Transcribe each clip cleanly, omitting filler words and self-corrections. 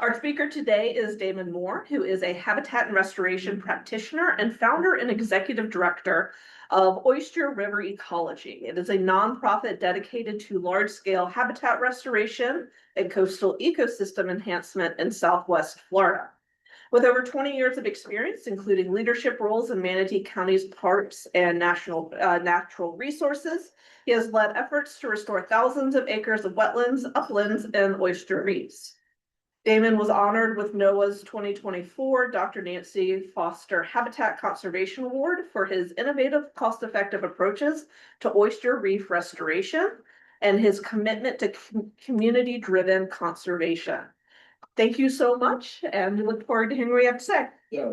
Our speaker today is Damon Moore, who is a habitat and restoration practitioner and founder and executive director of Oyster River Ecology. It is a nonprofit dedicated to large-scale habitat restoration and coastal ecosystem enhancement in Southwest Florida. With over 20 years of experience, including leadership roles in Manatee County's parks and natural resources, he has led efforts to restore thousands of acres of wetlands, uplands, and oyster reefs. Damon was honored with NOAA's 2024 Dr. Nancy Foster Habitat Conservation Award for his innovative, cost-effective approaches to oyster reef restoration and his commitment to community-driven conservation. Thank you so much, and we look forward to hearing what you have to say. Yeah.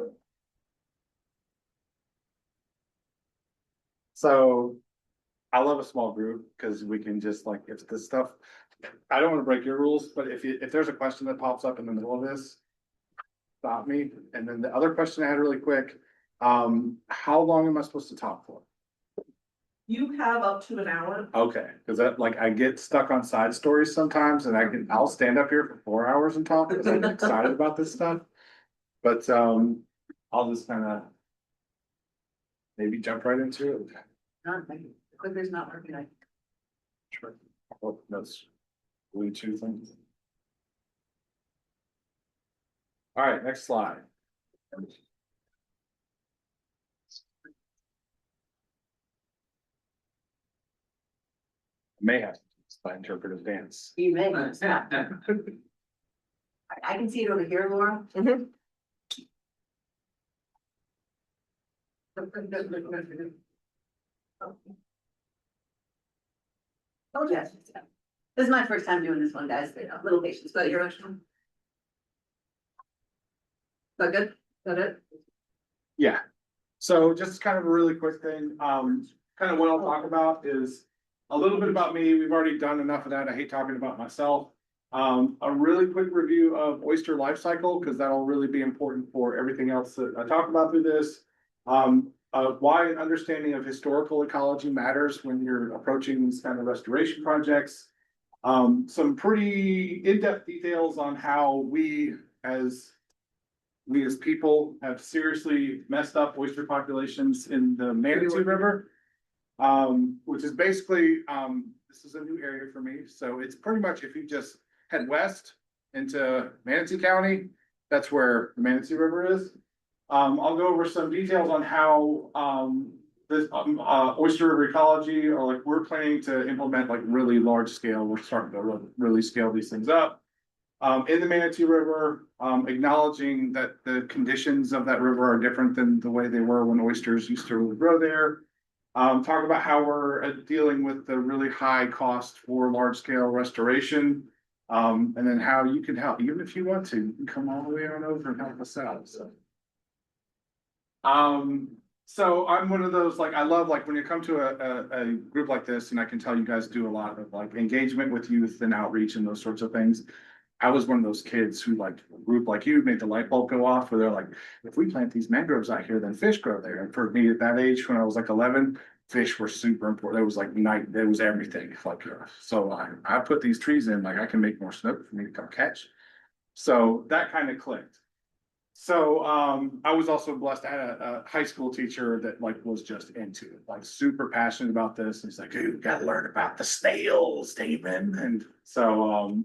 So I love a small group because we can just like, if this stuff, I don't want to break your rules, but if there's a question that pops up in the middle of this, stop me. And then the other question I had really quick, how long am I supposed to talk for? You have up to an hour. Okay, because that like I get stuck on side stories sometimes and I'll stand up here for 4 hours and talk because I'm excited about this stuff. But I'll just kind of maybe jump right into it. The clicker's not working. Sure. Oh, that's really two things. All right, next slide. May have to by interpretive dance. You may. I can see it over here, Laura. Oh, yes. This is my first time doing this one, guys. A little patience, but you're okay. Is that good? Is that it? Yeah. So just kind of a really quick thing. Kind of what I'll talk about is a little bit about me. We've already done enough of that. I hate talking about myself. A really quick review of oyster life cycle, because that'll really be important for everything else that I talk about through this. Why an understanding of historical ecology matters when you're approaching these kind of restoration projects. Some pretty in-depth details on how we as people have seriously messed up oyster populations in the Manatee River. Which is basically, this is a new area for me. So it's pretty much if you just head west into Manatee County, that's where the Manatee River is. I'll go over some details on how this oyster river ecology, or like we're planning to implement like really large scale. We're starting to really scale these things up. In the Manatee River, acknowledging that the conditions of that river are different than the way they were when oysters used to really grow there. Talk about how we're dealing with the really high cost for large scale restoration. And then how you can help, even if you want to, you can come all the way on over and help us out. So I'm one of those, like, I love, like, when you come to a group like this, and I can tell you guys do a lot of like engagement with youth and outreach and those sorts of things. I was one of those kids who, like, a group like you made the light bulb go off, where they're like, if we plant these mangroves out here, then fish grow there. And for me at that age, when I was like 11, fish were super important. It was like night, it was everything. Like, so I put these trees in, like I can make more snook for me to come catch. So that kind of clicked. So I was also blessed. I had a high school teacher that like was just into it, like super passionate about this. And he's like, hey, you gotta learn about the snails, Damon. And so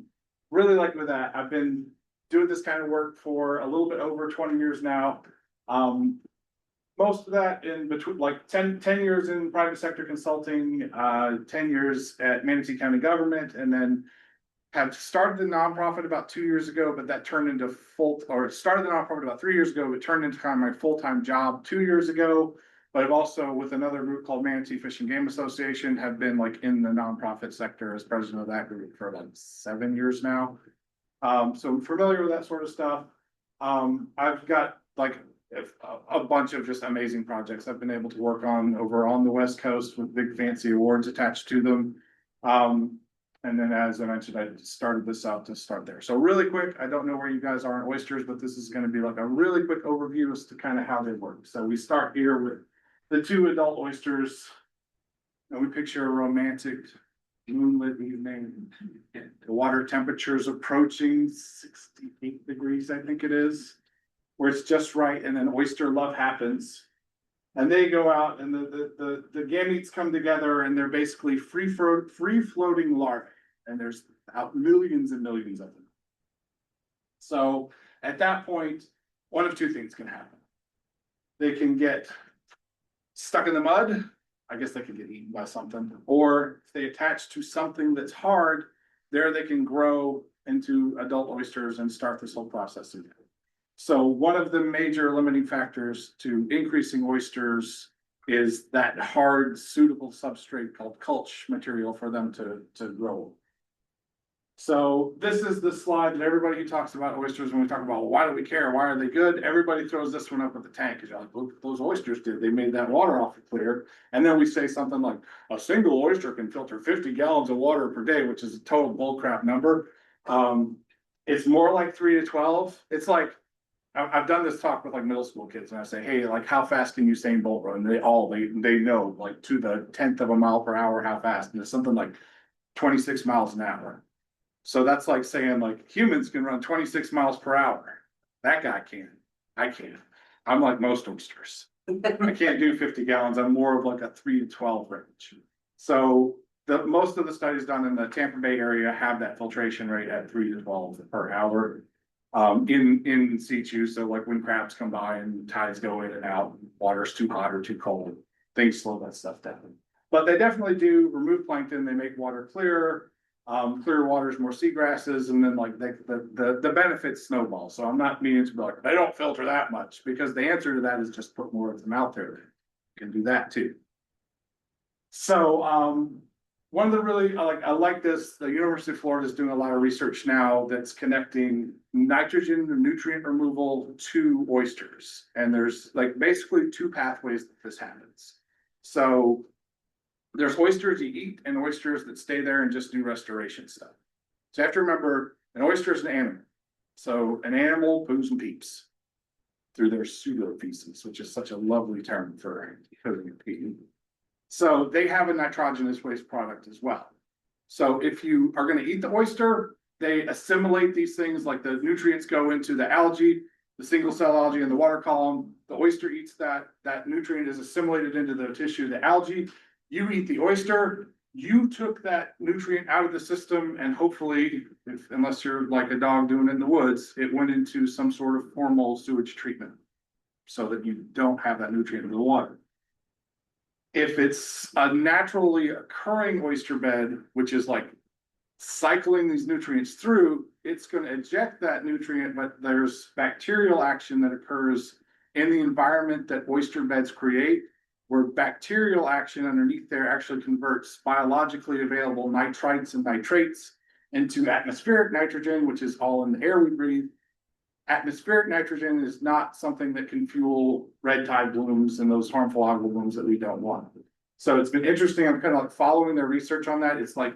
really like with that, I've been doing this kind of work for a little bit over 20 years now. Most of that in between, like 10 years in private sector consulting, 10 years at Manatee County government, and then have started the nonprofit about 2 years ago, but that turned into started the nonprofit about 3 years ago, but turned into kind of my full-time job 2 years ago. But I've also, with another group called Manatee Fish and Game Association, have been like in the nonprofit sector as president of that group for like 7 years now. So I'm familiar with that sort of stuff. I've got like a bunch of just amazing projects I've been able to work on over on the West Coast with big fancy awards attached to them. And then, as I mentioned, I started this out to start there. So really quick, I don't know where you guys are in oysters, but this is going to be like a really quick overview as to kind of how they work. So we start here with the 2 adult oysters, and we picture a romantic moonlit evening. The water temperature is approaching 68 degrees, I think it is, where it's just right, and then oyster love happens. And they go out and the gametes come together and they're basically free floating larvae. And there's out millions and millions of them. So at that point, one of two things can happen. They can get stuck in the mud. I guess they can get eaten by something. Or if they attach to something that's hard, there they can grow into adult oysters and start this whole process again. So one of the major limiting factors to increasing oysters is that hard, suitable substrate called culch material for them to grow. So this is the slide that everybody who talks about oysters, when we talk about, well, why do we care? Why are they good? Everybody throws this one up with the tank because you're like, look what those oysters did. They made that water awfully clear. And then we say something like a single oyster can filter 50 gallons of water per day, which is a total bullcrap number. It's more like 3 to 12. It's like, I've done this talk with like middle school kids and I say, hey, like how fast can Usain Bolt run? They know like to the 10th of a mile per hour how fast, and it's something like 26 miles an hour. So that's like saying like humans can run 26 miles per hour. That guy can. I can't. I'm like most oysters. I can't do 50 gallons. I'm more of like a 3 to 12 range. So most of the studies done in the Tampa Bay area have that filtration rate at 3 to 12 per hour. In situ, so like when crabs come by and tides go in and out, water's too hot or too cold, things slow that stuff down. But they definitely do remove plankton. They make water clearer. Clearer waters, more seagrasses, and then like the benefits snowball. So I'm not meaning to be like they don't filter that much, because the answer to that is just put more of them out there. You can do that too. So one of the really I like this. The University of Florida is doing a lot of research now that's connecting nitrogen or nutrient removal to oysters, and there's like basically two pathways that this happens. So there's oysters you eat and oysters that stay there and just do restoration stuff. So you have to remember, an oyster is an animal. So an animal poos and peeps through their pseudofeces, which is such a lovely term for pooping and peeing. So they have a nitrogenous waste product as well. So if you are going to eat the oyster, they assimilate these things, like the nutrients go into the algae, the single cell algae in the water column. The oyster eats that nutrient is assimilated into the tissue, the algae. You eat the oyster, you took that nutrient out of the system, and hopefully, unless you're like a dog doing it in the woods, it went into some sort of formal sewage treatment so that you don't have that nutrient in the water. If it's a naturally occurring oyster bed, which is like cycling these nutrients through, it's going to eject that nutrient, but there's bacterial action that occurs in the environment that oyster beds create, where bacterial action underneath there actually converts biologically available nitrites and nitrates into atmospheric nitrogen, which is all in the air we breathe. Atmospheric nitrogen is not something that can fuel red tide blooms and those harmful algal blooms that we don't want. So it's been interesting. I'm kind of like following their research on that. It's like,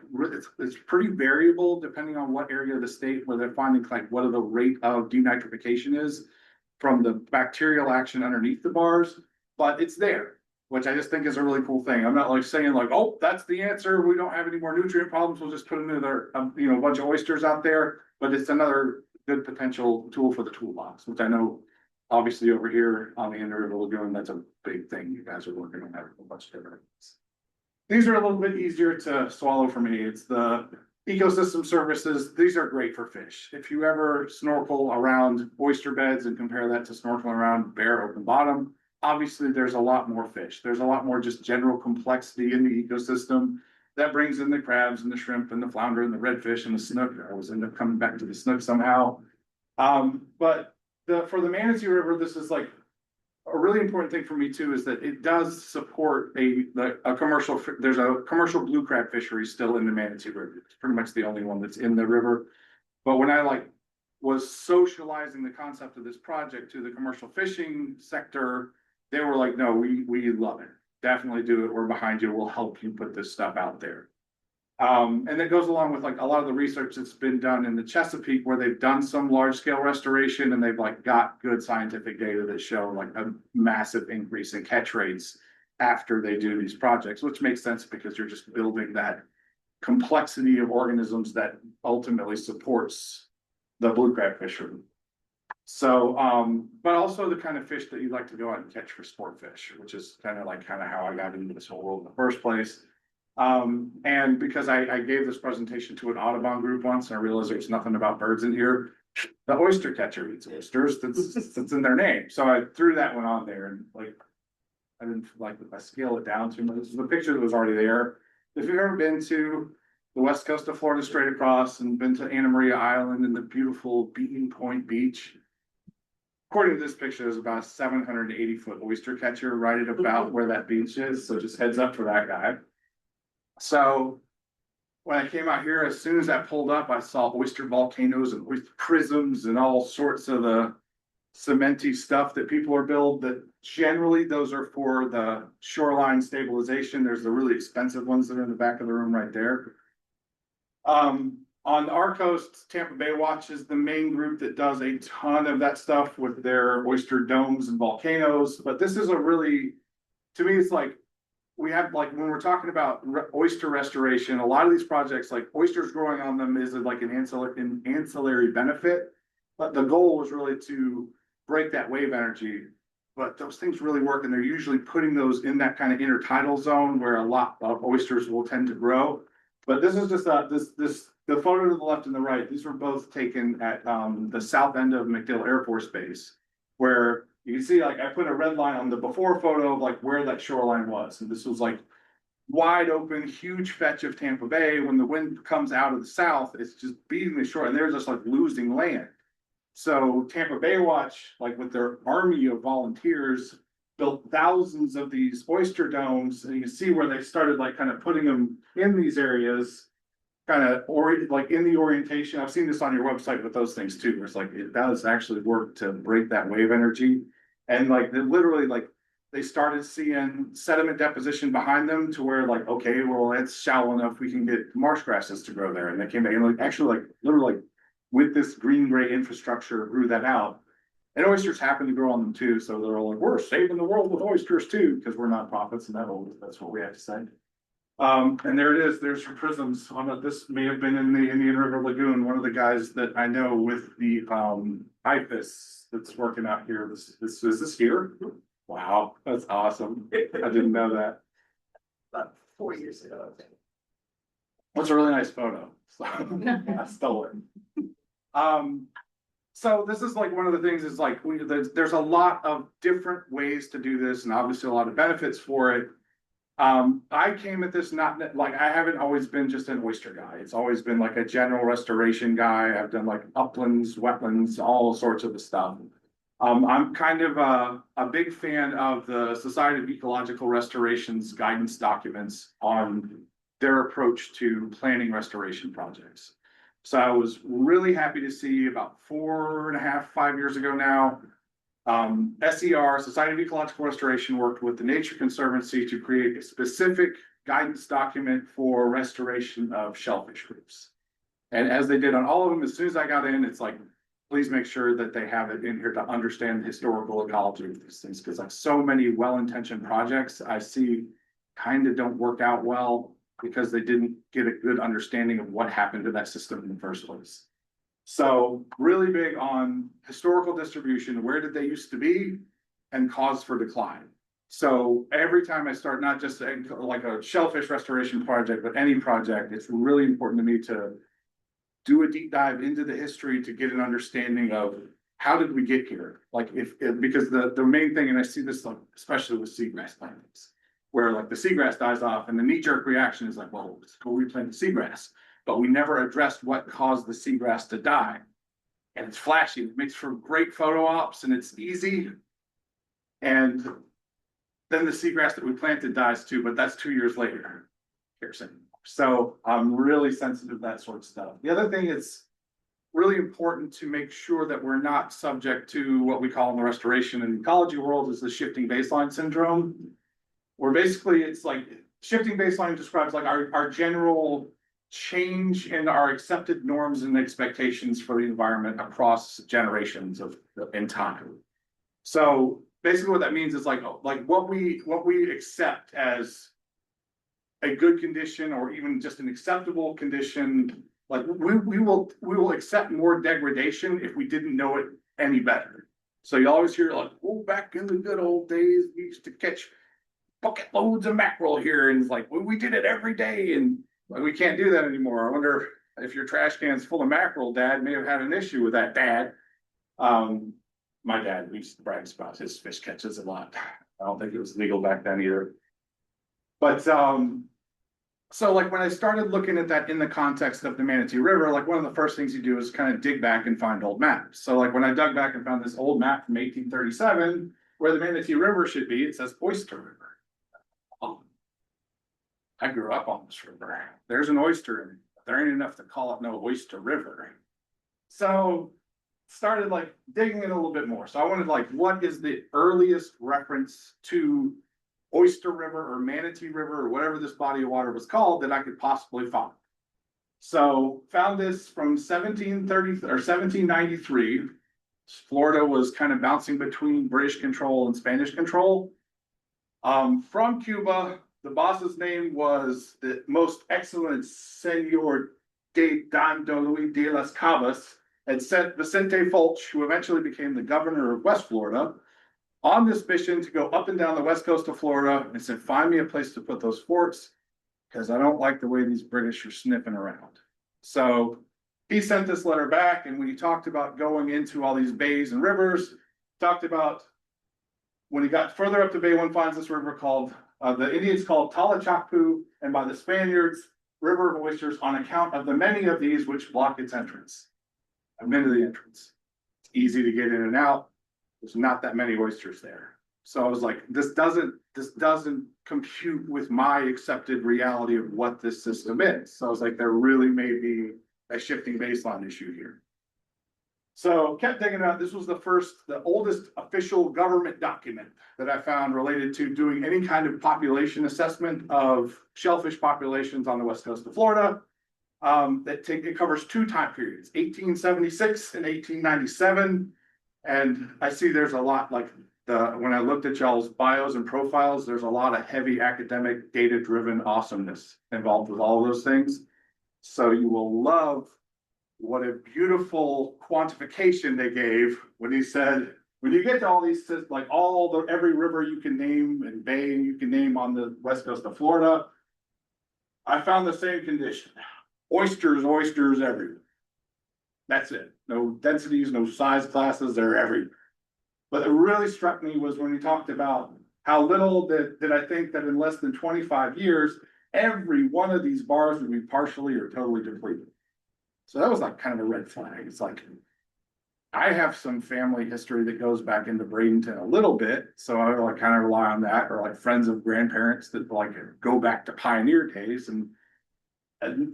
it's pretty variable depending on what area of the state where they're finding like what the rate of denitrification is from the bacterial action underneath the bars, but it's there, which I just think is a really cool thing. I'm not like saying like, oh, that's the answer. We don't have any more nutrient problems. We'll just put another, a bunch of oysters out there, but it's another good potential tool for the toolbox, which I know obviously over here on the Indian River Lagoon, that's a big thing. You guys are working on that a bunch of different things. These are a little bit easier to swallow for me. It's the ecosystem services. These are great for fish. If you ever snorkel around oyster beds and compare that to snorkeling around bare open bottom, obviously there's a lot more fish. There's a lot more just general complexity in the ecosystem that brings in the crabs and the shrimp and the flounder and the redfish and the snook. I always end up coming back to the snook somehow. But for the Manatee River, this is like a really important thing for me too, is that it does support a commercial. There's a commercial blue crab fishery still in the Manatee River. It's pretty much the only one that's in the river. But when I was socializing the concept of this project to the commercial fishing sector, they were like, no, we love it. Definitely do it. We're behind you. We'll help you put this stuff out there. And it goes along with like a lot of the research that's been done in the Chesapeake, where they've done some large scale restoration and they've like got good scientific data that show like a massive increase in catch rates after they do these projects, which makes sense because you're just building that complexity of organisms that ultimately supports the blue crab fishery. So, but also the kind of fish that you like to go out and catch for sport fish, which is kind of how I got into this whole world in the first place. And because I gave this presentation to an Audubon group once, and I realized there's nothing about birds in here. The oyster catcher eats oysters. That's in their name. So I threw that one on there, and like I didn't like I scale it down too much. This is the picture that was already there. If you've ever been to the west coast of Florida straight across and been to Anna Maria Island and the beautiful Beaten Point Beach, according to this picture, there's about a 780-foot oyster catcher right at about where that beach is. So just heads up for that guy. So when I came out here, as soon as I pulled up, I saw oyster volcanoes and oyster prisms and all sorts of the cementy stuff that people are building. That generally those are for the shoreline stabilization. There's the really expensive ones that are in the back of the room right there. On our coast, Tampa Bay Watch is the main group that does a ton of that stuff with their oyster domes and volcanoes. But this is a really, to me, it's like we have like when we're talking about oyster restoration, a lot of these projects, like oysters growing on them, is like an ancillary benefit. But the goal was really to break that wave energy. But those things really work, and they're usually putting those in that kind of intertidal zone where a lot of oysters will tend to grow. But this is just the photo to the left and the right. These were both taken at the south end of MacDill Air Force Base, where you can see like I put a red line on the before photo of like where that shoreline was, and this was like wide open, huge fetch of Tampa Bay. When the wind comes out of the south, it's just beating the shore, and they're just like losing land. So Tampa Bay Watch, like with their army of volunteers, built thousands of these oyster domes, and you can see where they started like kind of putting them in these areas, kind of like in the orientation. I've seen this on your website with those things too, where it's like it does actually work to break that wave energy. And like they literally like they started seeing sediment deposition behind them to where like, okay, well, it's shallow enough, we can get marsh grasses to grow there. And they came back and like actually like literally like with this green gray infrastructure grew that out. And oysters happen to grow on them too. So they're all like, we're saving the world with oysters too, because we're nonprofits, and that's what we have to say. And there it is. There's your prisms on it. This may have been in the Indian River Lagoon. One of the guys that I know with the IFAS that's working out here. Is this here? Wow, that's awesome. I didn't know that. About 4 years ago, I think. That's a really nice photo. So I stole it. So this is like one of the things is like there's a lot of different ways to do this, and obviously a lot of benefits for it. I came at this not like I haven't always been just an oyster guy. It's always been like a general restoration guy. I've done like uplands, wetlands, all sorts of the stuff. I'm kind of a big fan of the Society of Ecological Restoration's guidance documents on their approach to planning restoration projects. So I was really happy to see about 4.5, 5 years ago now, SER, Society of Ecological Restoration, worked with the Nature Conservancy to create a specific guidance document for restoration of shellfish groups. And as they did on all of them, as soon as I got in, it's like, please make sure that they have it in here to understand the historical ecology of these things, because like so many well-intentioned projects I see kind of don't work out well because they didn't get a good understanding of what happened to that system in the first place. So really big on historical distribution, where did they used to be, and cause for decline. So every time I start, not just like a shellfish restoration project, but any project, it's really important to me to do a deep dive into the history to get an understanding of how did we get here? Like because the main thing, and I see this like, especially with seagrass plantings, where like the seagrass dies off and the knee-jerk reaction is like, well, let's go replant the seagrass. But we never addressed what caused the seagrass to die. And it's flashy, it makes for great photo ops, and it's easy. And then the seagrass that we planted dies too, but that's 2 years later. So I'm really sensitive to that sort of stuff. The other thing is really important to make sure that we're not subject to what we call in the restoration and ecology world is the shifting baseline syndrome, where basically it's like shifting baseline describes like our general change in our accepted norms and expectations for the environment across generations in time. So basically what that means is like what we accept as a good condition or even just an acceptable condition. Like we will accept more degradation if we didn't know it any better. So you always hear like, oh, back in the good old days, we used to catch bucket loads of mackerel here, and it's like, well, we did it every day, and like, we can't do that anymore. I wonder if your trash can's full of mackerel, Dad may have had an issue with that, Dad. My dad used to brag about his fish catches a lot. I don't think it was legal back then either. But so like when I started looking at that in the context of the Manatee River, like one of the first things you do is kind of dig back and find old maps. So like when I dug back and found this old map from 1837, where the Manatee River should be, it says Oyster River. Oh, I grew up on this river. There's an oyster in it, but there ain't enough to call it no Oyster River. So started like digging in a little bit more. So I wanted like, what is the earliest reference to Oyster River or Manatee River or whatever this body of water was called that I could possibly find. So found this from 1730 or 1793. Florida was kind of bouncing between British control and Spanish control. From Cuba, the boss's name was the most excellent Senor de Don Luis de las Cabas, and sent Vicente Fulch, who eventually became the governor of West Florida, on this mission to go up and down the west coast of Florida, and said, find me a place to put those forts, because I don't like the way these British are sniffing around. So he sent this letter back, and when he talked about going into all these bays and rivers, talked about when he got further up the bay, one finds this river called, the Indians called Talachacpu, and by the Spaniards, River of Oysters, on account of the many of these which block its entrance. I've been to the entrance. It's easy to get in and out. There's not that many oysters there. So I was like, this doesn't compute with my accepted reality of what this system is. So I was like, there really may be a shifting baseline issue here. So kept thinking about, this was the oldest official government document that I found related to doing any kind of population assessment of shellfish populations on the west coast of Florida. It covers two time periods, 1876 and 1897. And I see there's a lot, like when I looked at y'all's bios and profiles, there's a lot of heavy academic data-driven awesomeness involved with all of those things. So you will love what a beautiful quantification they gave when he said, when you get to all these, like every river you can name and bay you can name on the west coast of Florida, I found the same condition. Oysters everywhere. That's it. No densities, no size classes, they're everywhere. But it really struck me was when he talked about how little that I think that in less than 25 years, every one of these bars would be partially or totally depleted. So that was like kind of a red flag. It's like, I have some family history that goes back into Bradenton a little bit. So I like kind of rely on that, or like friends of grandparents that like go back to pioneer days, and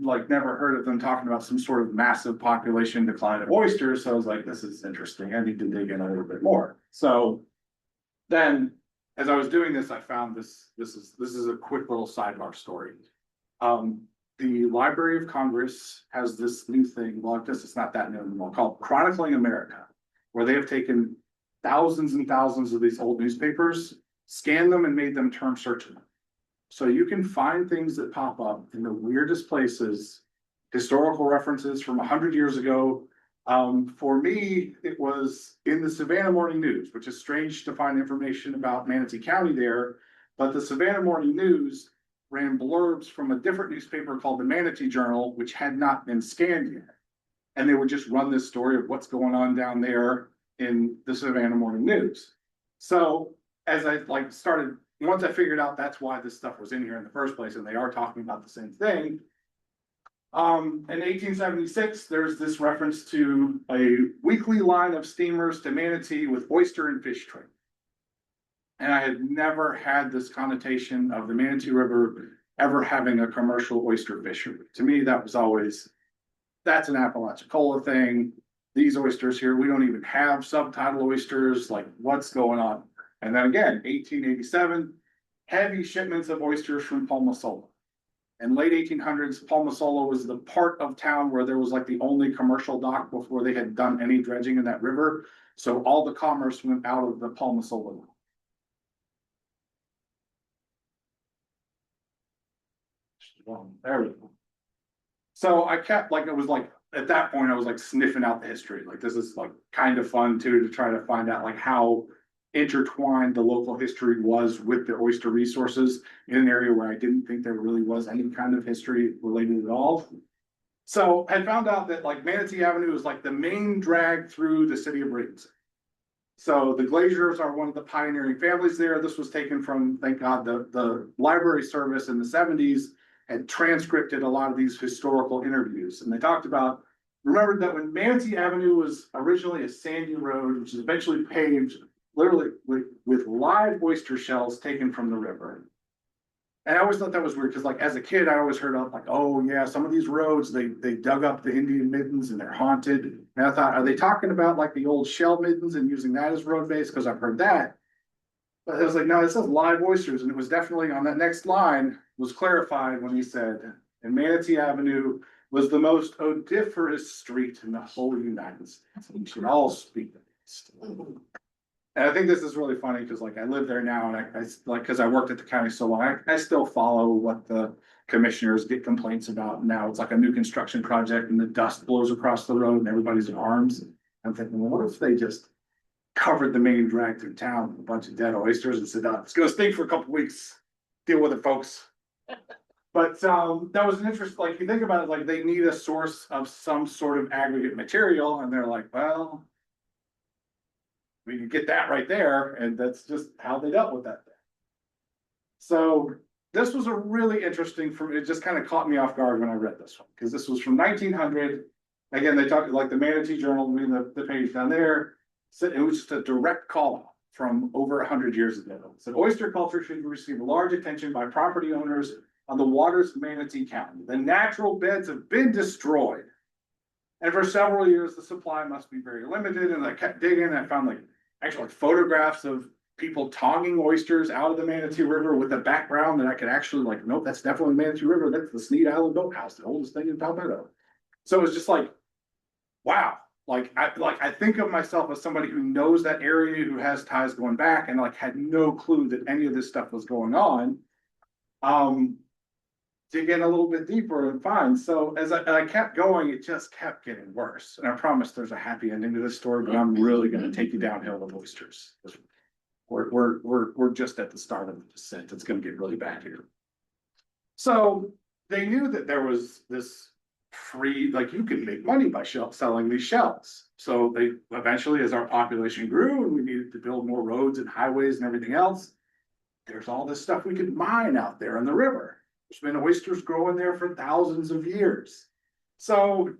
like never heard of them talking about some sort of massive population decline of oysters. So I was like, this is interesting. I need to dig in a little bit more. So then as I was doing this, I found this is a quick little sidebar story. The Library of Congress has this new thing, well, I guess it's not that new anymore, called Chronicling America, where they have taken thousands and thousands of these old newspapers, scanned them, and made them term searchable. So you can find things that pop up in the weirdest places, historical references from 100 years ago. For me, it was in the Savannah Morning News, which is strange to find information about Manatee County there, but the Savannah Morning News ran blurbs from a different newspaper called the Manatee Journal, which had not been scanned yet. And they would just run this story of what's going on down there in the Savannah Morning News. So as I started, once I figured out that's why this stuff was in here in the first place, and they are talking about the same thing. In 1876, there's this reference to a weekly line of steamers to Manatee with oyster and fish trade. And I had never had this connotation of the Manatee River ever having a commercial oyster fishery. To me, that was always, that's an Apalachicola thing. These oysters here, we don't even have subtidal oysters, like what's going on? And then again, 1887, heavy shipments of oysters from Palmasola. In late 1800s, Palmasola was the part of town where there was like the only commercial dock before they had done any dredging in that river. So all the commerce went out of the Palmasola dock. There we go. So I kept like, it was like, at that point, I was like sniffing out the history. Like, this is like kind of fun too, to try to find out like how intertwined the local history was with the oyster resources in an area where I didn't think there really was any kind of history related at all. So I found out that like Manatee Avenue is like the main drag through the city of Bradenton. So the Glaziers are one of the pioneering families there. This was taken from, thank God, the library service in the 70s had transcripted a lot of these historical interviews. And they talked about, remember that when Manatee Avenue was originally a sandy road, which was eventually paved literally with live oyster shells taken from the river. And I always thought that was weird because like as a kid, I always heard of like, oh yeah, some of these roads, they dug up the Indian middens and they're haunted. And I thought, are they talking about like the old shell middens and using that as road base? Because I've heard that. But I was like, no, this is live oysters. And it was definitely on that next line was clarified when he said, and Manatee Avenue was the most odoriferous street in the whole United States. We should all speak the East. And I think this is really funny because like I live there now and I like, because I worked at the county so long, I still follow what the commissioners get complaints about. Now it's like a new construction project and the dust blows across the road and everybody's in arms. I'm thinking, well, what if they just covered the main drag through town with a bunch of dead oysters and said, it's gonna stink for a couple weeks. Deal with it, folks. But that was an interest, like you think about it, like they need a source of some sort of aggregate material, and they're like, well, we can get that right there, and that's just how they dealt with that thing. So this was a really interesting for me. It just kind of caught me off guard when I read this one, because this was from 1900. Again, they talked like the Manatee Journal, I mean, the page down there, said it was just a direct call out from over 100 years ago. It said oyster culture should receive large attention by property owners on the waters of Manatee County. The natural beds have been destroyed. And for several years, the supply must be very limited. And I kept digging and I found like actually photographs of people tonguing oysters out of the Manatee River with a background that I could actually like, nope, that's definitely Manatee River. That's the Sneed Island Boathouse, the oldest thing in Palmetto. So it was just like, wow. I think of myself as somebody who knows that area, who has ties going back, and like had no clue that any of this stuff was going on. Dig in a little bit deeper and find. So as I kept going, it just kept getting worse. And I promise there's a happy ending to this story, but I'm really going to take you downhill with oysters. We're just at the start of the descent. It's going to get really bad here. So they knew that there was this free, like you can make money by selling these shells. So they eventually, as our population grew and we needed to build more roads and highways and everything else, there's all this stuff we could mine out there in the river. There's been oysters growing there for thousands of years. So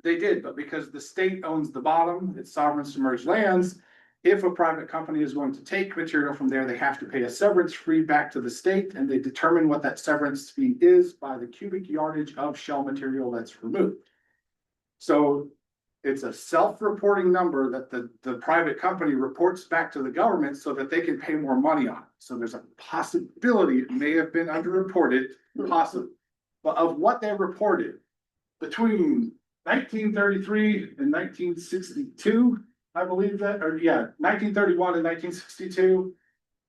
they did, but because the state owns the bottom, it's sovereign submerged lands, if a private company is going to take material from there, they have to pay a severance fee back to the state, and they determine what that severance fee is by the cubic yardage of shell material that's removed. So it's a self-reporting number that the private company reports back to the government so that they can pay more money on it. So there's a possibility it may have been underreported, possibly, but of what they reported between 1933 and 1962, I believe that, or yeah, 1931 and 1962,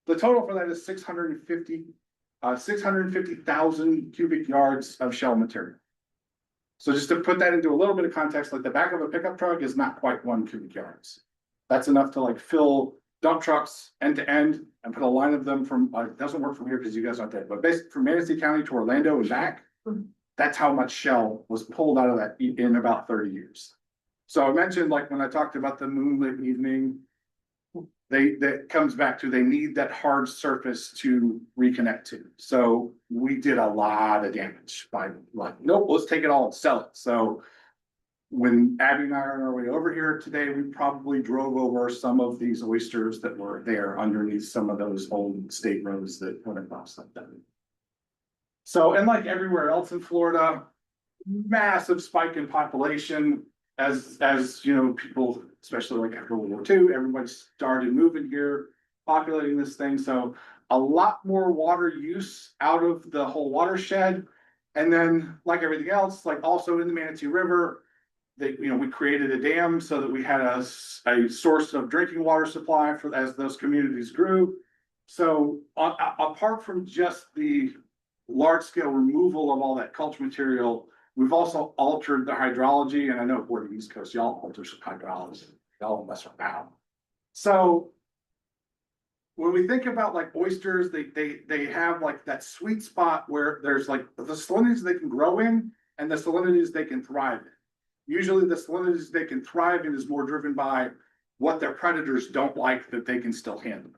the total for that is 650,000 cubic yards of shell material. So just to put that into a little bit of context, like the back of a pickup truck is not quite 1 cubic yards. That's enough to like fill dump trucks end to end and put a line of them from, it doesn't work from here because you guys aren't there, but basically from Manatee County to Orlando and back, that's how much shell was pulled out of that in about 30 years. So I mentioned like when I talked about the moonlit evening, that comes back to they need that hard surface to reconnect to. So we did a lot of damage by like, nope, let's take it all and sell it. So when Abby and I are on our way over here today, we probably drove over some of these oysters that were there underneath some of those old state roads that went across like that. So, and like everywhere else in Florida, massive spike in population as you know, people, especially like after World War II, everybody started moving here, populating this thing. So a lot more water use out of the whole watershed. And then like everything else, like also in the Manatee River, we created a dam so that we had a source of drinking water supply for as those communities grew. So apart from just the large scale removal of all that culture material. We've also altered the hydrology, and I know we're the East Coast, y'all alter some hydrology, y'all mess around. So when we think about like oysters, they have like that sweet spot where there's like the salinities they can grow in and the salinities they can thrive in. Usually the salinities they can thrive in is more driven by what their predators don't like that they can still handle.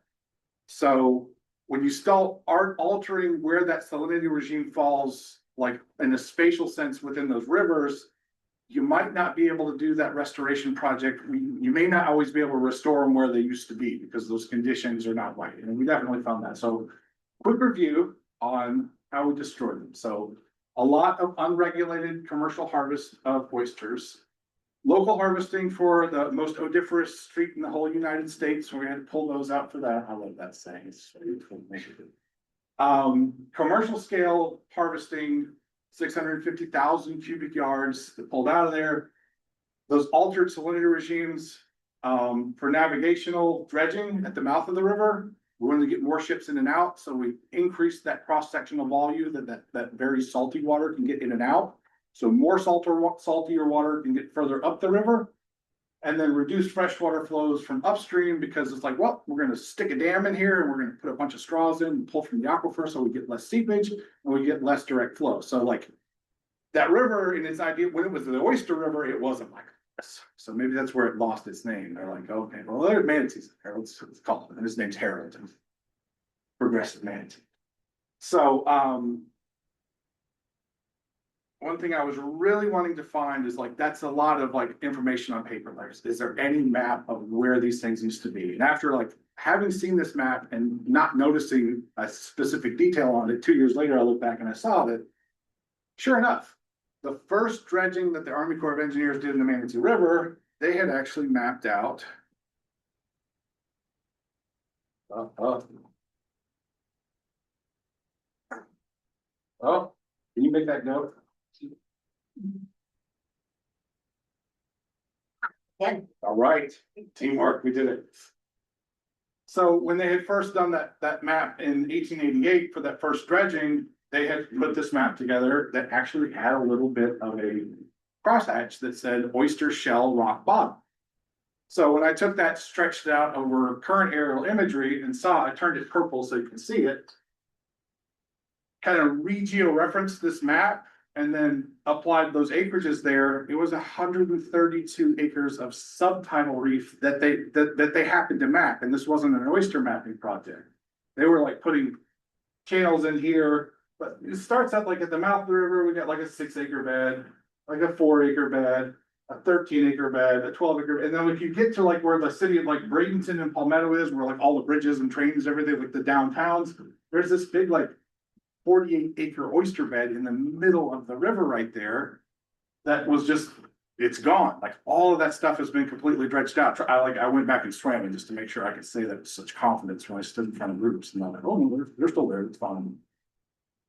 So when you start altering where that salinity regime falls, like in a spatial sense within those rivers, you might not be able to do that restoration project. You may not always be able to restore them where they used to be because those conditions are not right. And we definitely found that. So quick review on how we destroy them. So a lot of unregulated commercial harvest of oysters, local harvesting for the most odoriferous street in the whole United States. So we had to pull those out for that. I love that saying. It's commercial scale harvesting, 650,000 cubic yards that pulled out of there. Those altered salinity regimes for navigational dredging at the mouth of the river. We wanted to get more ships in and out, so we increased that cross-sectional volume that very salty water can get in and out. So more saltier water can get further up the river, and then reduce freshwater flows from upstream because it's like, well, we're going to stick a dam in here and we're going to put a bunch of straws in and pull from the aquifer so we get less seepage and we get less direct flow. So like that river in its idea, when it was the Oyster River, it wasn't like this. So maybe that's where it lost its name. They're like, okay, well, there's manatees there. Let's call it. And his name's Harold. Progressive manatee. So one thing I was really wanting to find is like, that's a lot of like information on paper layers. Is there any map of where these things used to be? And after like having seen this map and not noticing a specific detail on it, 2 years later, I look back and I saw that, sure enough, the first dredging that the Army Corps of Engineers did in the Manatee River, they had actually mapped out. Can you make that note? Yeah. All right, teamwork, we did it. So when they had first done that map in 1888 for that first dredging, they had put this map together that actually had a little bit of a crosshatch that said oyster shell rock bottom. So when I took that, stretched it out over current aerial imagery and I turned it purple so you can see it, kind of regeo-referenced this map and then applied those acreages there. It was 132 acres of subtidal reef that they happened to map. And this wasn't an oyster mapping project. They were like putting channels in here, but it starts out like at the mouth of the river, we got like a 6-acre bed, like a 4-acre bed, a 13-acre bed, a 12-acre, and then if you get to like where the city of like Bradenton and Palmetto is, where like all the bridges and trains, everything, like the downtowns, there's this big like 48-acre oyster bed in the middle of the river right there. That was just, it's gone. Like all of that stuff has been completely dredged out. I went back and swam it just to make sure I could say that with such confidence when I stood in front of groups, and I'm like, oh no, they're still there. It's fine.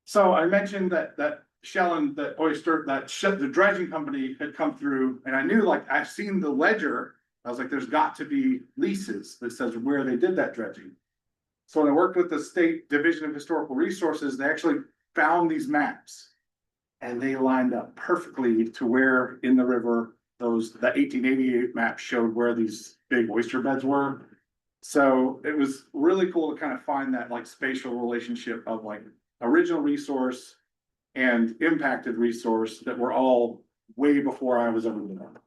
So I mentioned that shell and that oyster, the dredging company had come through, and I knew like I've seen the ledger. I was like, there's got to be leases that says where they did that dredging. So when I worked with the State Division of Historical Resources, they actually found these maps and they lined up perfectly to where in the river the 1888 map showed where these big oyster beds were. So it was really cool to kind of find that like spatial relationship of like original resource and impacted resource that were all way before I was ever born.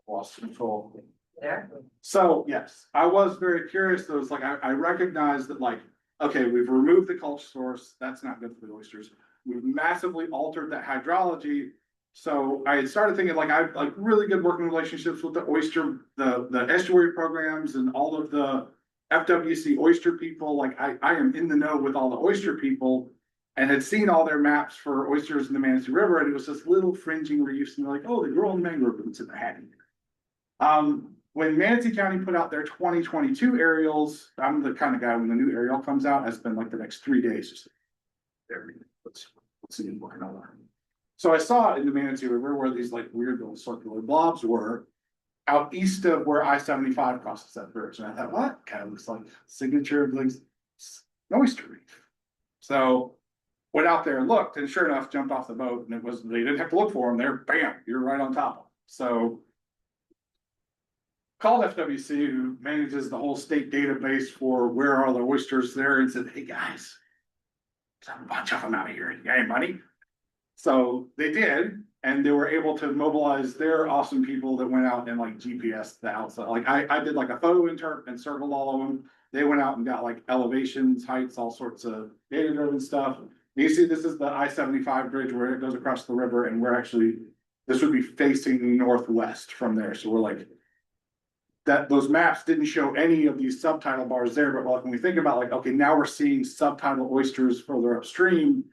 Lost control. There. So yes, I was very curious. Though, like I recognized that, like, okay, we've removed the culture source. That's not good for the oysters. We've massively altered that hydrology. So I had started thinking, like, I've like really good working relationships with the oyster, the estuary programs, and all of the FWC oyster people. Like I am in the know with all the oyster people, and had seen all their maps for oysters in the Manatee River, and it was this little fringing reefs, and they're like, oh, they grow in mangrove roots in the Hattie. When Manatee County put out their 2022 aerials, I'm the kind of guy when the new aerial comes out, I spend like the next 3 days just there. Let's see what kind of. So I saw in the Manatee River where these like weird little circular blobs were, out east of where I-75 crosses that bridge. And I thought, what? Kind of looks like signature of like an oyster reef. So went out there and looked, and sure enough, jumped off the boat, and they didn't have to look for them there. Bam, you're right on top of them. So called FWC, who manages the whole state database for where are the oysters there, and said, hey guys, there's a bunch of them out here. You got any money? So they did, and they were able to mobilize their awesome people that went out and like GPS the outside. Like I did like a photo interp and circled all of them. They went out and got like elevations, heights, all sorts of data driven stuff. You see, this is the I-75 bridge where it goes across the river, and we're actually, this would be facing northwest from there. So we're like, that those maps didn't show any of these subtidal bars there, but like when we think about like, okay, now we're seeing subtidal oysters further upstream,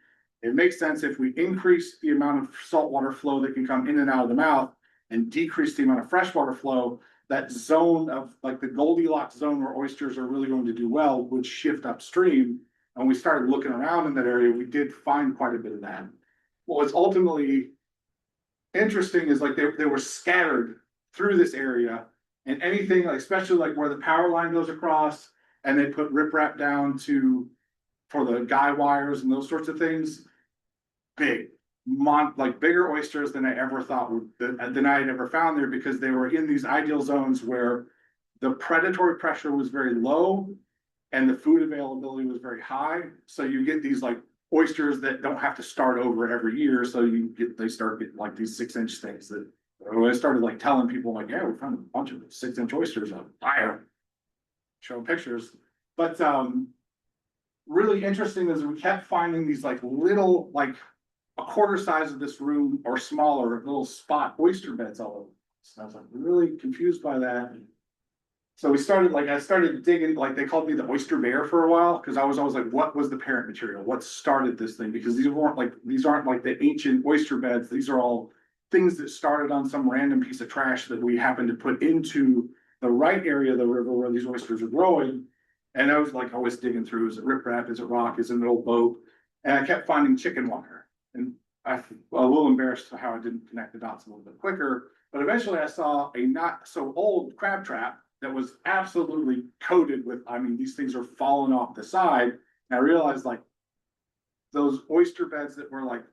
it makes sense if we increase the amount of saltwater flow that can come in and out of the mouth and decrease the amount of freshwater flow, that zone of like the Goldilocks zone where oysters are really going to do well would shift upstream. And we started looking around in that area, we did find quite a bit of that. What was ultimately interesting is like they were scattered through this area, and anything like, especially like where the power line goes across, and they put riprap down for the guy wires and those sorts of things. Like bigger oysters than I ever thought than I had ever found there, because they were in these ideal zones where the predatory pressure was very low and the food availability was very high. So you get these like oysters that don't have to start over every year. So they start getting like these 6-inch things that I started like telling people like, yeah, we found a bunch of 6-inch oysters on fire, showing pictures. But really interesting is we kept finding these like little, like a quarter size of this room or smaller little spot oyster beds all over. So I was like really confused by that. So I started digging, like they called me the oyster bear for a while, because I was always like, what was the parent material? What started this thing? Because these aren't like the ancient oyster beds. These are all things that started on some random piece of trash that we happened to put into the right area of the river where these oysters are growing. And I was like always digging through, is it riprap? Is it rock? Is it an old boat? And I kept finding chicken wire. And I'm a little embarrassed how I didn't connect the dots a little bit quicker. But eventually I saw a not so old crab trap that was absolutely coated with, I mean, these things are falling off the side. And I realized like those oyster beds that were like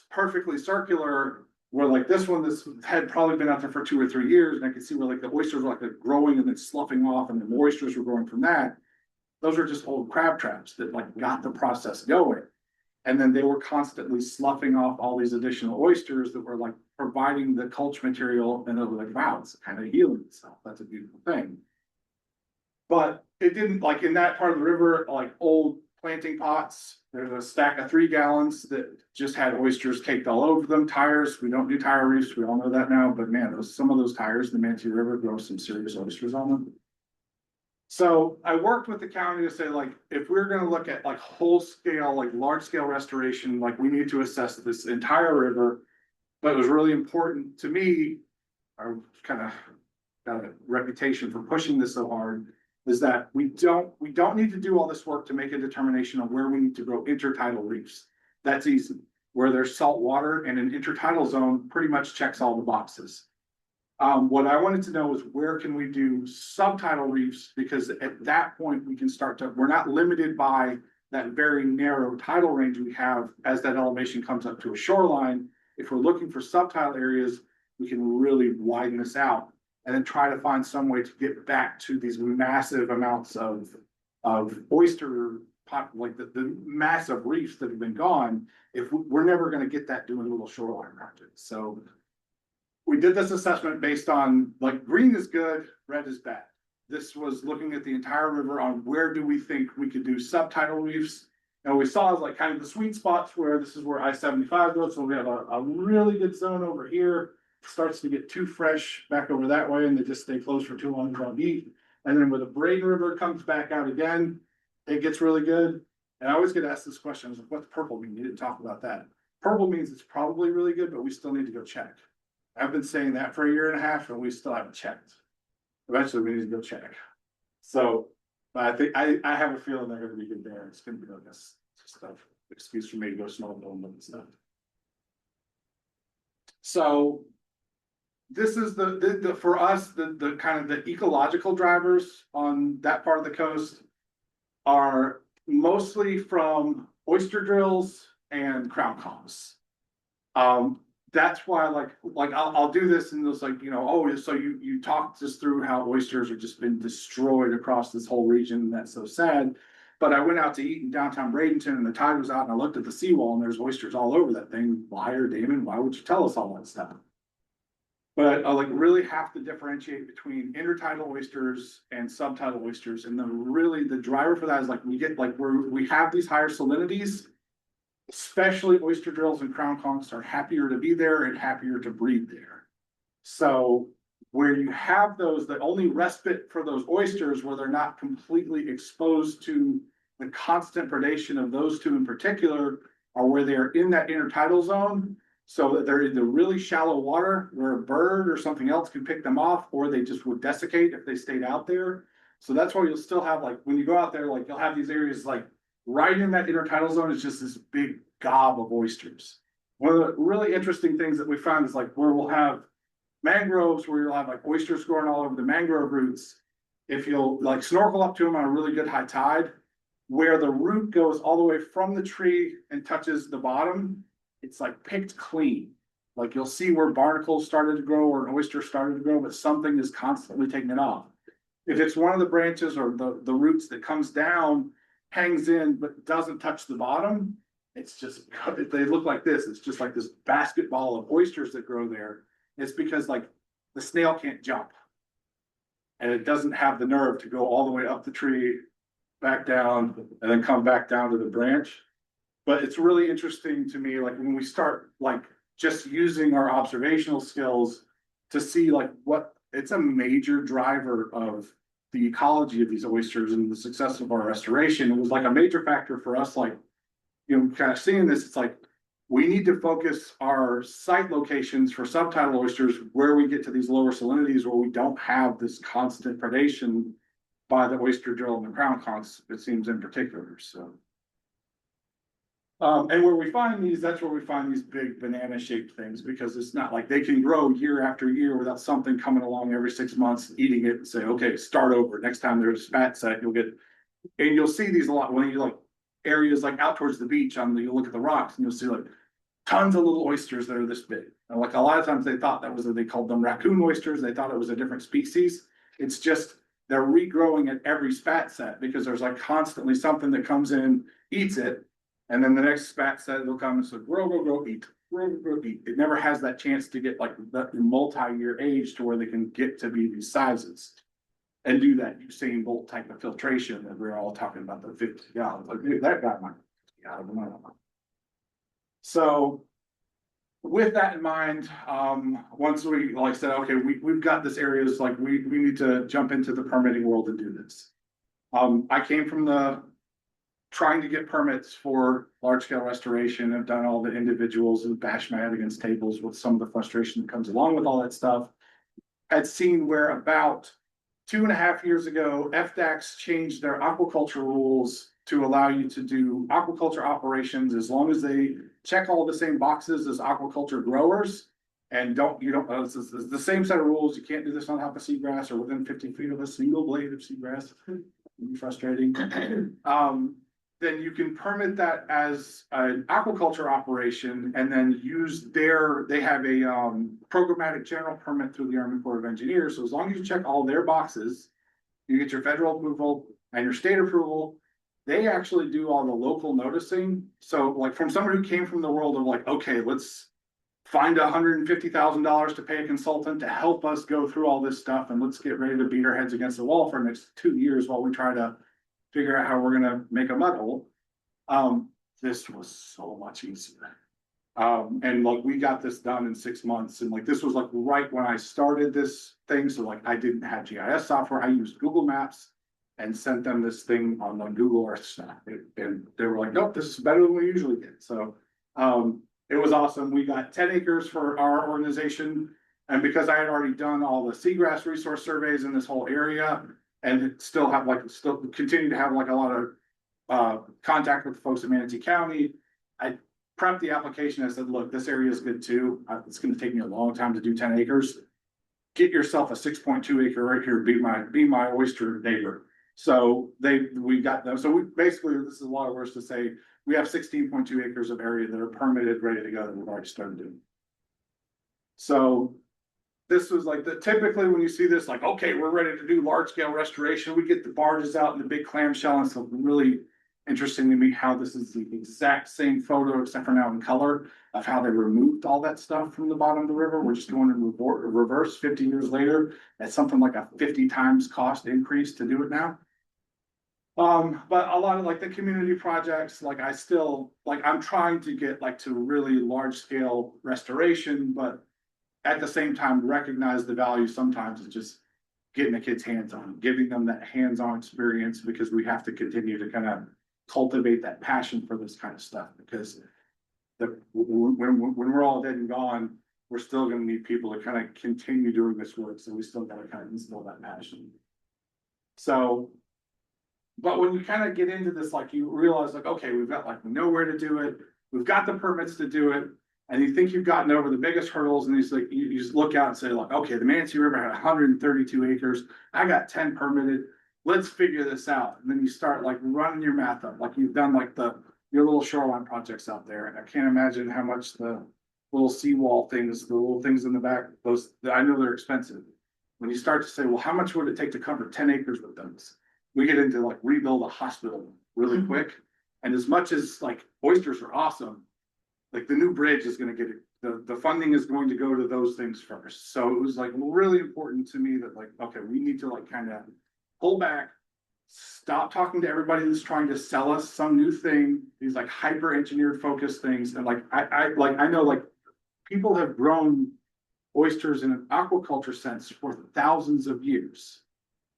perfectly circular were like this had probably been out there for 2 or 3 years. And I could see where like the oysters were like growing and then sloughing off, and then the oysters were growing from that. Those are just old crab traps that like got the process going. And then they were constantly sloughing off all these additional oysters that were like providing the culture material, and it was like, wow, it's kind of healing itself. That's a beautiful thing. But it didn't, like in that part of the river, like old planting pots, there's a stack of 3 gallons that just had oysters caked all over them. Tires, we don't do tire reefs, we all know that now, but man, some of those tires in the Manatee River grow some serious oysters on them. So I worked with the county to say, like, if we're gonna look at like whole scale, like large scale restoration, like we need to assess this entire river. But it was really important to me, I kind of got a reputation for pushing this so hard, is that we don't need to do all this work to make a determination on where we need to grow intertidal reefs. That's easy. Where there's salt water and an intertidal zone pretty much checks all the boxes. What I wanted to know is where can we do subtidal reefs, because at that point we can we're not limited by that very narrow tidal range we have as that elevation comes up to a shoreline. If we're looking for subtidal areas, we can really widen this out and then try to find some way to get back to these massive amounts of oyster like the massive reefs that have been gone. If we're never going to get that doing little shoreline projects. So we did this assessment based on like green is good, red is bad. This was looking at the entire river on where do we think we could do subtidal reefs. And what we saw is like kind of the sweet spots where this is where I-75 goes. So we have a really good zone over here. It starts to get too fresh back over that way, and they just stay closed for too long and don't eat. And then when the Braden River comes back out again, it gets really good. And I always get asked this question, I was like, what's purple mean? You didn't talk about that. Purple means it's probably really good, but we still need to go check. I've been saying that for 1.5 years, and we still haven't checked. Eventually, we need to go check. So, but I think I have a feeling they're going to be good there. It's going to be like this stuff. Excuse for me to go snowmobiling and stuff. So, this is for us, the kind of the ecological drivers on that part of the coast are mostly from oyster drills and crown conchs. That's why I'll do this and it's like, oh, so you talked us through how oysters have just been destroyed across this whole region, and that's so sad. But I went out to eat in downtown Bradenton and the tide was out and I looked at the seawall and there's oysters all over that thing. Liar, Damon, why would you tell us all that stuff? But I really have to differentiate between intertidal oysters and subtidal oysters. And the driver for that is like we get like we have these higher salinities, especially oyster drills and crown conchs are happier to be there and happier to breed there. So where you have those, the only respite for those oysters where they're not completely exposed to the constant predation of those two in particular are where they're in that intertidal zone. So that they're in the really shallow water where a bird or something else can pick them off, or they just would desiccate if they stayed out there. So that's why you'll still have like, when you go out there, like you'll have these areas like right in that intertidal zone is just this big gob of oysters. One of the really interesting things that we found is like where we'll have mangroves, where you'll have like oysters growing all over the mangrove roots. If you'll like snorkel up to them on a really good high tide, where the root goes all the way from the tree and touches the bottom, it's like picked clean. Like you'll see where barnacles started to grow or an oyster started to grow, but something is constantly taking it off. If it's one of the branches or the roots that comes down, hangs in, but doesn't touch the bottom, it's just, they look like this. It's just like this basketball of oysters that grow there. It's because like the snail can't jump. And it doesn't have the nerve to go all the way up the tree, back down, and then come back down to the branch. But it's really interesting to me, like when we start like just using our observational skills to see like what it's a major driver of the ecology of these oysters and the success of our restoration. It was like a major factor for us, like, kind of seeing this, it's like we need to focus our site locations for subtidal oysters where we get to these lower salinities where we don't have this constant predation by the oyster drill and the crown conchs, it seems in particular. So and where we find these, that's where we find these big banana shaped things, because it's not like they can grow year after year without something coming along every 6 months, eating it and say, okay, start over. Next time there's a spat set, you'll get, and you'll see these a lot when you like areas like out towards the beach you look at the rocks and you'll see like tons of little oysters that are this big. And like a lot of times they thought that was, they called them raccoon oysters. They thought it was a different species. It's just, they're regrowing at every spat set because there's like constantly something that comes in, eats it. And then the next spat set will come and say, grow, eat, grow, eat. It never has that chance to get like the multi-year age to where they can get to be these sizes and do that Usain Bolt type of filtration that we're all talking about, the 50 gallons. Like, dude, that got my So with that in mind, once we like said, okay, we've got this area, is like we need to jump into the permitting world and do this. I came from the trying to get permits for large scale restoration. I've done all the individuals and bash mad against tables with some of the frustration that comes along with all that stuff. Had seen where about 2.5 years ago, FDACs changed their aquaculture rules to allow you to do aquaculture operations as long as they check all the same boxes as aquaculture growers. And it's the same set of rules. You can't do this on top of seagrass or within 50 feet of a single blade of seagrass. Frustrating. Then you can permit that as an aquaculture operation and then use they have a programmatic general permit through the Army Corps of Engineers. So as long as you check all their boxes, you get your federal approval and your state approval. They actually do all the local noticing. So like from someone who came from the world of like, okay, let's find $150,000 to pay a consultant to help us go through all this stuff. And let's get ready to beat our heads against the wall for the next 2 years while we try to figure out how we're going to make a mud hole. This was so much easier. And like, we got this done in 6 months. And like, this was like right when I started this thing. So like, I didn't have GIS software. I used Google Maps and sent them this thing on the Google Earth stuff. And they were like, nope, this is better than we usually get. So, it was awesome. We got 10 acres for our organization. And because I had already done all the seagrass resource surveys in this whole area, and still continue to have like a lot of contact with the folks at Manatee County, I prepped the application. I said, look, this area is good too. It's going to take me a long time to do 10 acres. get yourself a 6.2 acre right here, be my oyster neighbor. So we got them. So we basically, this is a lot of words to say, we have 16.2 acres of area that are permitted, ready to go, that we've already started doing. So this was like typically when you see this, like, okay, we're ready to do large scale restoration, we get the barges out and the big clamshell, and so really interesting to me how this is the exact same photo, except for now in color, of how they removed all that stuff from the bottom of the river. We're just going in reverse 50 years later at something like a 50 times cost increase to do it now. But a lot of like the community projects, like I'm trying to get like to really large scale restoration, but at the same time recognize the value sometimes is just getting the kids hands on, giving them that hands-on experience, because we have to continue to kind of cultivate that passion for this kind of stuff, because when we're all dead and gone, we're still going to need people to kind of continue doing this work. So we still got to kind of instill that passion. So, but when you kind of get into this, like you realize like, okay, we know where to do it. We've got the permits to do it. And you think you've gotten over the biggest hurdles, and you just look out and say like, okay, the Manatee River had 132 acres. I got 10 permitted. Let's figure this out. And then you start like running your math up, like you've done like your little shoreline projects out there. And I can't imagine how much the little seawall things, the little things in the back, I know they're expensive. When you start to say, well, how much would it take to cover 10 acres with those? We get into like rebuild a hospital really quick. And as much as like oysters are awesome, like the new bridge is going to get it. The funding is going to go to those things first. So it was like really important to me that like, okay, we need to like kind of pull back, stop talking to everybody that's trying to sell us some new thing, these like hyper engineered focused things. And like, I know like people have grown oysters in an aquaculture sense for thousands of years.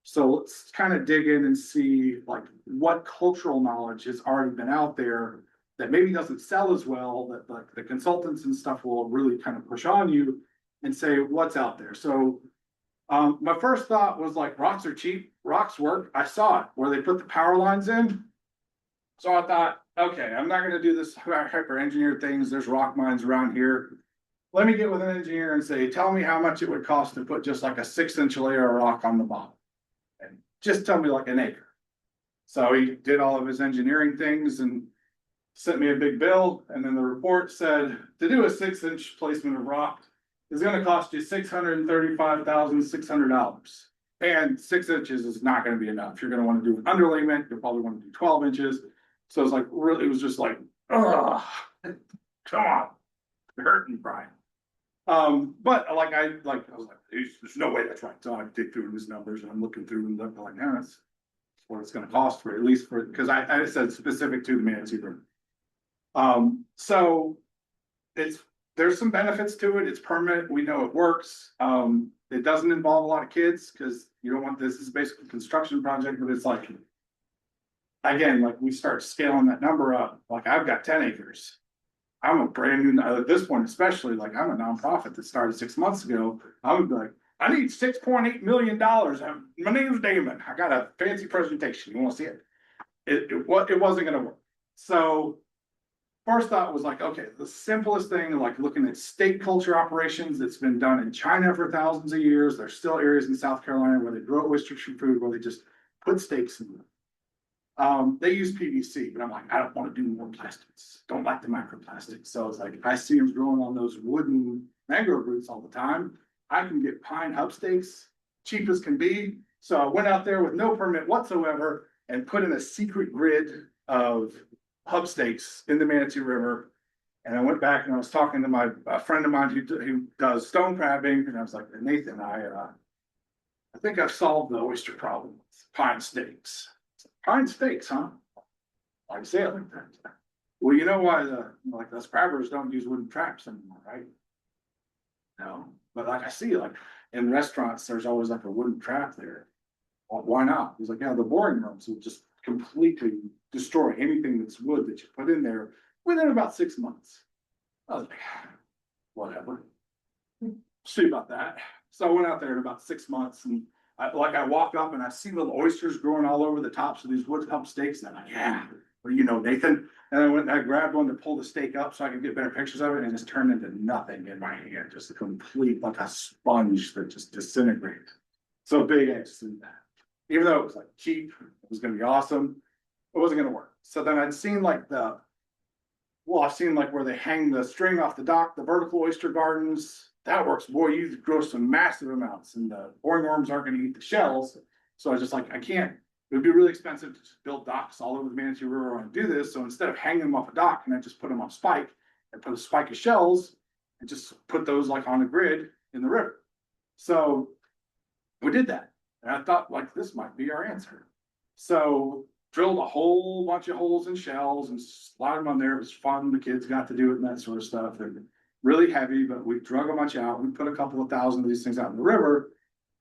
So let's kind of dig in and see like what cultural knowledge has already been out there that maybe doesn't sell as well, that like the consultants and stuff will really kind of push on you and say what's out there. So my first thought was like, rocks are cheap, rocks work. I saw it where they put the power lines in. So I thought, okay, I'm not going to do this hyper engineered things. There's rock mines around here. Let me get with an engineer and say, tell me how much it would cost to put just like a 6-inch layer of rock on the bottom. And just tell me like an acre. So he did all of his engineering things and sent me a big bill, and then the report said to do a 6-inch placement of rock is going to cost you $635,600. And 6 inches is not going to be enough. You're going to want to do an underlayment. You'll probably want to do 12 inches. So it's like really, it was just like, oh, come on, it hurt me, Brian. But like I was like, there's no way that's right. So I dig through these numbers and I'm looking through and I'm like, no, that's what it's going to cost for, at least for, because I said specific to the Manatee River. So there's some benefits to it. It's permanent. We know it works. It doesn't involve a lot of kids because you don't want this is basically a construction project, but it's like, again, like we start scaling that number up. Like I've got 10 acres. I'm a brand new, at this point, especially like I'm a nonprofit that started 6 months ago. I would be like, I need $6.8 million. My name's Damon. I got a fancy presentation. You want to see it? It wasn't going to work. So first thought was like, okay, the simplest thing, like looking at state culture operations that's been done in China for thousands of years. There's still areas in South Carolina where they grow oysters for food, where they just put steaks in them. They use PVC, but I'm like, I don't want to do more plastics. Don't like the microplastics. So it's like, I see them growing on those wooden mangrove roots all the time. I can get pine hub steaks, cheap as can be. So I went out there with no permit whatsoever and put in a secret grid of hub steaks in the Manatee River. And I went back and I was talking to a friend of mine who does stone crabbing. And I was like, Nathan, I think I've solved the oyster problem with pine steaks. Pine steaks, huh? I say it like that. Well, you know why like those crabbers don't use wooden traps anymore, right? No, but like I see, like in restaurants, there's always like a wooden trap there. Well, why not? He's like, yeah, the boring rooms will just completely destroy anything that's wood that you put in there within about 6 months. I was like, whatever. See about that. So I went out there in about 6 months and I walk up and I see little oysters growing all over the tops of these wood hub steaks. And I'm like, yeah, well, you know, Nathan. And I went and I grabbed one to pull the steak up so I could get better pictures of it, and it just turned into nothing in my hand, just a complete, like a sponge that just disintegrated. So big X in that. Even though it was like cheap, it was gonna be awesome, it wasn't gonna work. So then I'd seen like I've seen like where they hang the string off the dock, the vertical oyster gardens. That works. Boy, you grow some massive amounts, and the boring worms aren't gonna eat the shells. So I was just like, I can't, it would be really expensive to just build docks all over the Manatee River and do this. So instead of hanging them off a dock, and I just put them on spike and put a spike of shells and just put those like on a grid in the river. So we did that. And I thought like this might be our answer. So drilled a whole bunch of holes in shells and slide them on there. It was fun. The kids got to do it and that sort of stuff. They're really heavy, but we drug a bunch out. We put a couple of thousand of these things out in the river,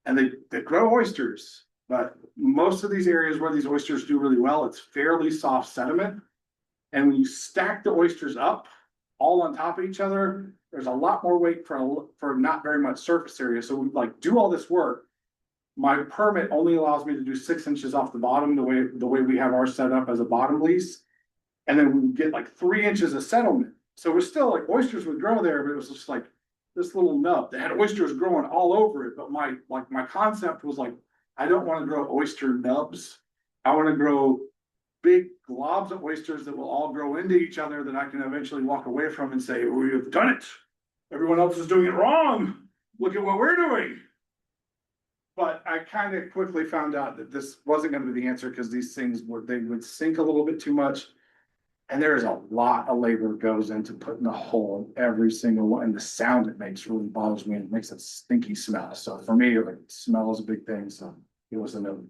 and they grow oysters. But most of these areas where these oysters do really well, it's fairly soft sediment. And when you stack the oysters up all on top of each other, there's a lot more weight for not very much surface area. So we like do all this work. My permit only allows me to do 6 inches off the bottom, the way we have ours set up as a bottom lease. And then we get like 3 inches of settlement. So we're still like oysters would grow there, but it was just like this little nub that had oysters growing all over it. But my concept was like, I don't want to grow oyster nubs. I want to grow big globs of oysters that will all grow into each other that I can eventually walk away from and say, we have done it. Everyone else is doing it wrong. Look at what we're doing. But I kind of quickly found out that this wasn't going to be the answer, because these things they would sink a little bit too much. And there is a lot of labor goes into putting a hole in every single one. And the sound it makes really bothers me. And it makes a stinky smell. So for me, like, smell is a big thing. So it was a no.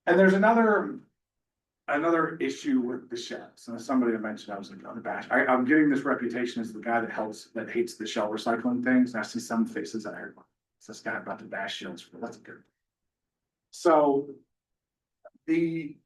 And there's another issue with the shells. And as somebody mentioned, I was like, oh, the bash. I'm getting this reputation as the guy that hates the shell recycling things. And I see some faces out here. It's this guy about to bash shells. That's good. So the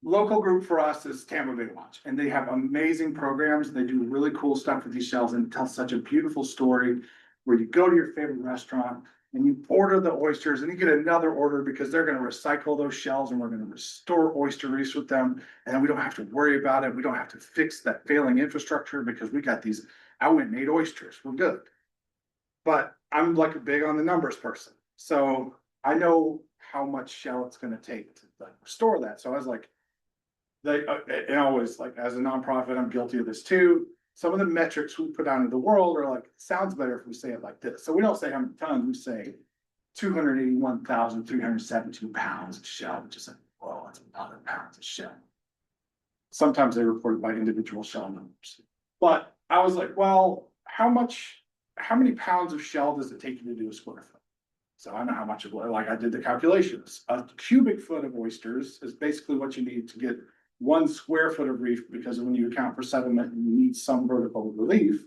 local group for us is Tampa Bay Watch, and they have amazing programs. They do really cool stuff with these shells and tell such a beautiful story where you go to your favorite restaurant and you order the oysters and you get another order because they're going to recycle those shells and we're going to restore oyster reefs with them. And then we don't have to worry about it. We don't have to fix that failing infrastructure because we got these. I went and ate oysters. We're good. But I'm like big on the numbers person. So I know how much shell it's going to take to like restore that. So I was like, and always like as a nonprofit, I'm guilty of this too. Some of the metrics we put out into the world are like, it sounds better if we say it like this. So we don't say how many tons, we say 281,372 pounds of shell, which is like, whoa, that's a lot of pounds of shell. Sometimes they report it by individual shell numbers. But I was like, well, how many pounds of shell does it take you to do a square foot? So I know how much of it, like I did the calculations. A cubic foot of oysters is basically what you need to get 1 square foot of reef, because when you account for sediment, you need some vertical relief.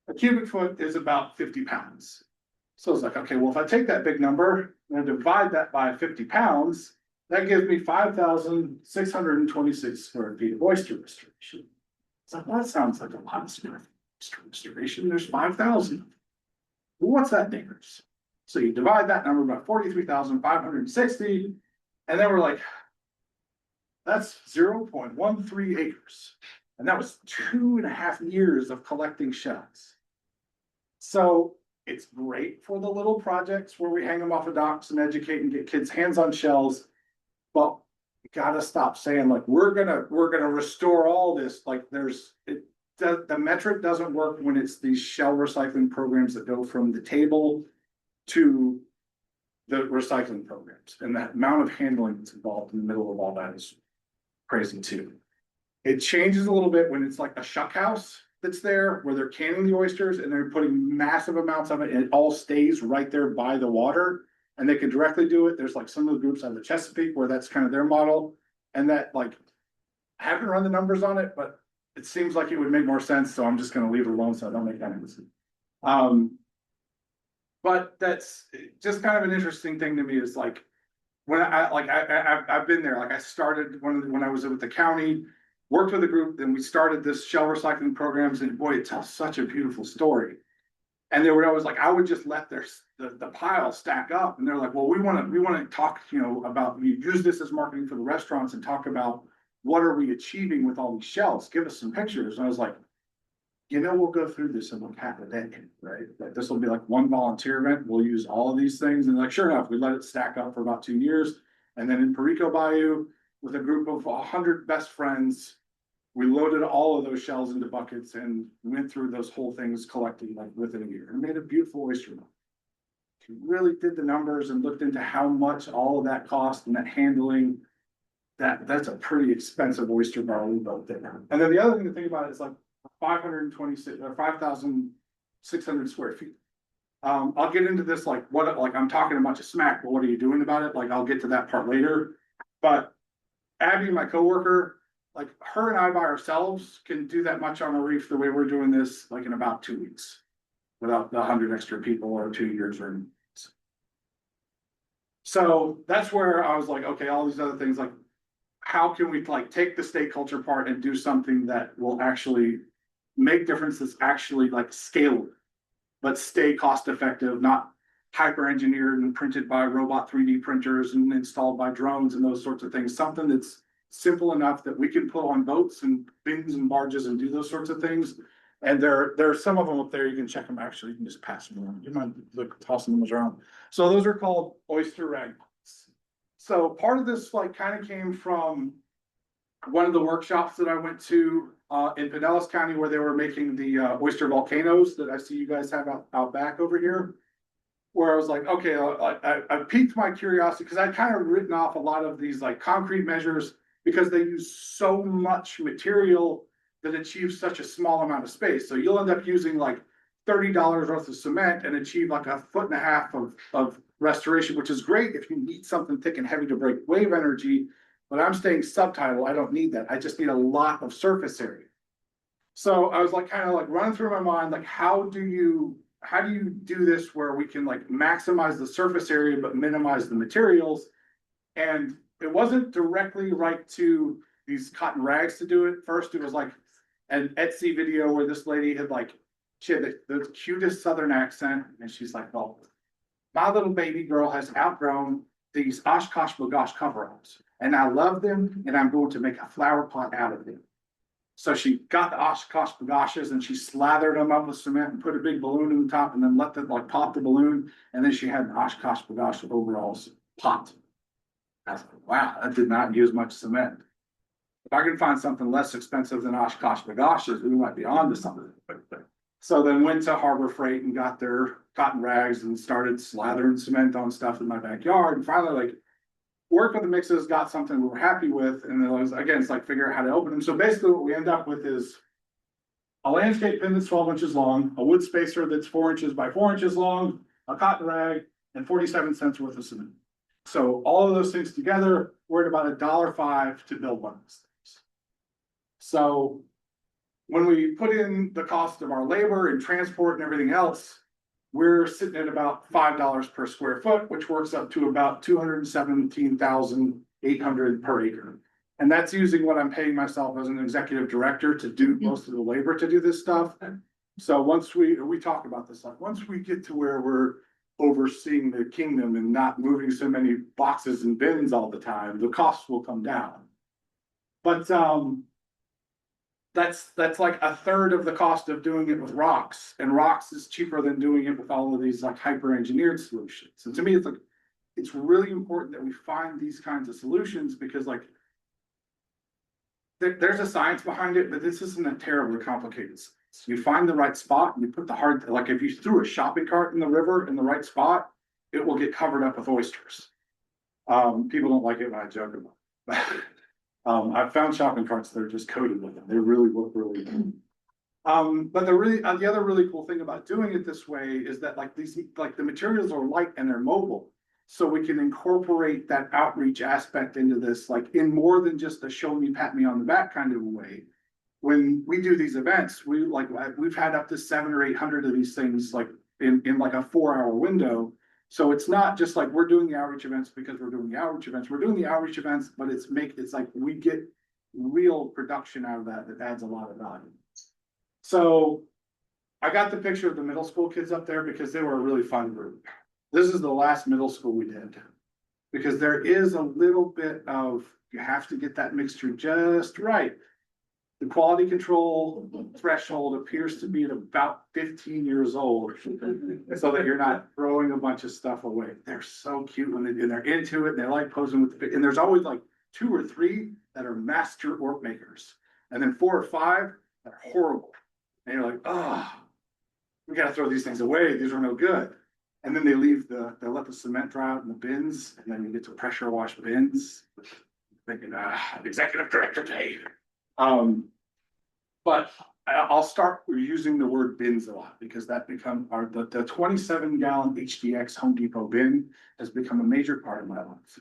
A cubic foot is about 50 pounds. So it's like, okay, well, if I take that big number and I divide that by 50 pounds, that gives me 5,626 square feet of oyster restoration. It's like, well, that sounds like a lot of square feet of restoration. There's 5,000. Well, what's that difference? So you divide that number by 43,560, and then we're like, that's 0.13 acres. And that was 2.5 years of collecting shells. So it's great for the little projects where we hang them off of docks and educate and get kids' hands on shells. But you gotta stop saying like, we're gonna restore all this. Like the metric doesn't work when it's these shell recycling programs that go from the table to the recycling programs. And that amount of handling that's involved in the middle of all that is crazy too. It changes a little bit when it's like a shuck house that's there where they're canning the oysters and they're putting massive amounts of it, and it all stays right there by the water and they can directly do it. There's like some of the groups on the Chesapeake where that's kind of their model, and that like I haven't run the numbers on it, but it seems like it would make more sense. So I'm just going to leave it alone so I don't make that mistake. But that's just kind of an interesting thing to me is like, when I've been there, like I started when I was with the county, worked with a group, then we started this shell recycling programs, and boy, it tells such a beautiful story. And they were always like, I would just let the pile stack up, and they're like, well, we want to talk, about, we use this as marketing for the restaurants and talk about what are we achieving with all these shells? Give us some pictures. And I was like, we'll go through this in like half a day, right? Like this will be like one volunteer event. We'll use all of these things. And like, sure enough, we let it stack up for about 2 years. And then in Perico Bayou, with a group of 100 best friends, we loaded all of those shells into buckets and went through those whole things collecting like within a year and made a beautiful oyster bowl. We really did the numbers and looked into how much all of that cost and that handling. That's a pretty expensive oyster bar we built there. And then the other thing to think about is like 526 or 5,600 square feet. I'll get into this like I'm talking a bunch of smack, but what are you doing about it? Like I'll get to that part later. But Abby, my coworker, like her and I by ourselves can do that much on a reef the way we're doing this, like in about 2 weeks, without the 100 extra people or 2 years or. So that's where I was like, okay, all these other things, like how can we like take the state culture part and do something that will actually make difference, that's actually like scalable, but stay cost effective, not hyper engineered and printed by robot 3D printers and installed by drones and those sorts of things. Something that's simple enough that we can put on boats and bins and barges and do those sorts of things. And there are some of them up there. You can check them. Actually, you can just pass them around. You mind tossing them around. So those are called oyster rag. So part of this like kind of came from one of the workshops that I went to in Pinellas County, where they were making the oyster volcanoes that I see you guys have out back over here. Where I was like, okay, I piqued my curiosity because I'd kind of written off a lot of these like concrete measures because they use so much material that achieves such a small amount of space. So you'll end up using like $30 worth of cement and achieve like 1.5 feet of restoration, which is great if you need something thick and heavy to break wave energy. But I'm staying subtidal. I don't need that. I just need a lot of surface area. So I was like kind of like running through my mind, like how do you do this where we can like maximize the surface area but minimize the materials? And it wasn't directly right to these cotton rags to do it. First, it was like an Etsy video where this lady had like, she had the cutest Southern accent. And she's like, well, my little baby girl has outgrown these Oshkosh Bagosh coveralls and I love them and I'm going to make a flower pot out of them. So she got the Oshkosh Bagoshes and she slathered them up with cement and put a big balloon in the top and then let them like pop the balloon. And then she had an Oshkosh Bagosh overalls pot. I was like, wow, that did not use much cement. If I can find something less expensive than Oshkosh Bagoshes, we might be on to something. So then went to Harbor Freight and got their cotton rags and started slathering cement on stuff in my backyard. And finally, like, worked with the mixes, got something we were happy with. And then it was, again, it's like figure out how to open them. So basically what we end up with is a landscape pin that's 12 inches long, a wood spacer that's 4 inches by 4 inches long, a cotton rag, and 47 cents worth of cement. So all of those things together, we're at about $1.05 to build one of these things. So when we put in the cost of our labor and transport and everything else, we're sitting at about $5 per square foot, which works up to about 217,800 per acre. And that's using what I'm paying myself as an executive director to do most of the labor to do this stuff. So once we talk about this, like once we get to where we're overseeing the kingdom and not moving so many boxes and bins all the time, the costs will come down. But that's like 1/3 of the cost of doing it with rocks, and rocks is cheaper than doing it with all of these like hyper engineered solutions. And to me, it's like it's really important that we find these kinds of solutions because like there's a science behind it, but this isn't a terribly complicated science. You find the right spot and you put the hard, like if you threw a shopping cart in the river in the right spot, it will get covered up with oysters. People don't like it when I joke about it. I've found shopping carts that are just coated with them. They really look really good. But the other really cool thing about doing it this way is that like the materials are light and they're mobile. So we can incorporate that outreach aspect into this, like in more than just a show me, pat me on the back kind of a way. When we do these events, we've had up to 700 or 800 of these things like in like a 4-hour window. So it's not just like we're doing the outreach events because we're doing the outreach events. We're doing the outreach events, but it's like we get real production out of that adds a lot of value. So I got the picture of the middle school kids up there because they were a really fun group. This is the last middle school we did. because there is a little bit of, you have to get that mixture just right. The quality control threshold appears to be at about 15 years old, so that you're not throwing a bunch of stuff away. They're so cute when they're into it, and they like posing with and there's always like 2 or 3 that are master orc makers, and then 4 or 5 that are horrible. And you're like, oh, we gotta throw these things away. These are no good. And then they let the cement dry out in the bins, and then you get to pressure wash bins. Thinking, executive director Dave. But I'll start using the word bins a lot because that become the 27-gallon HDX Home Depot bin has become a major part of my life.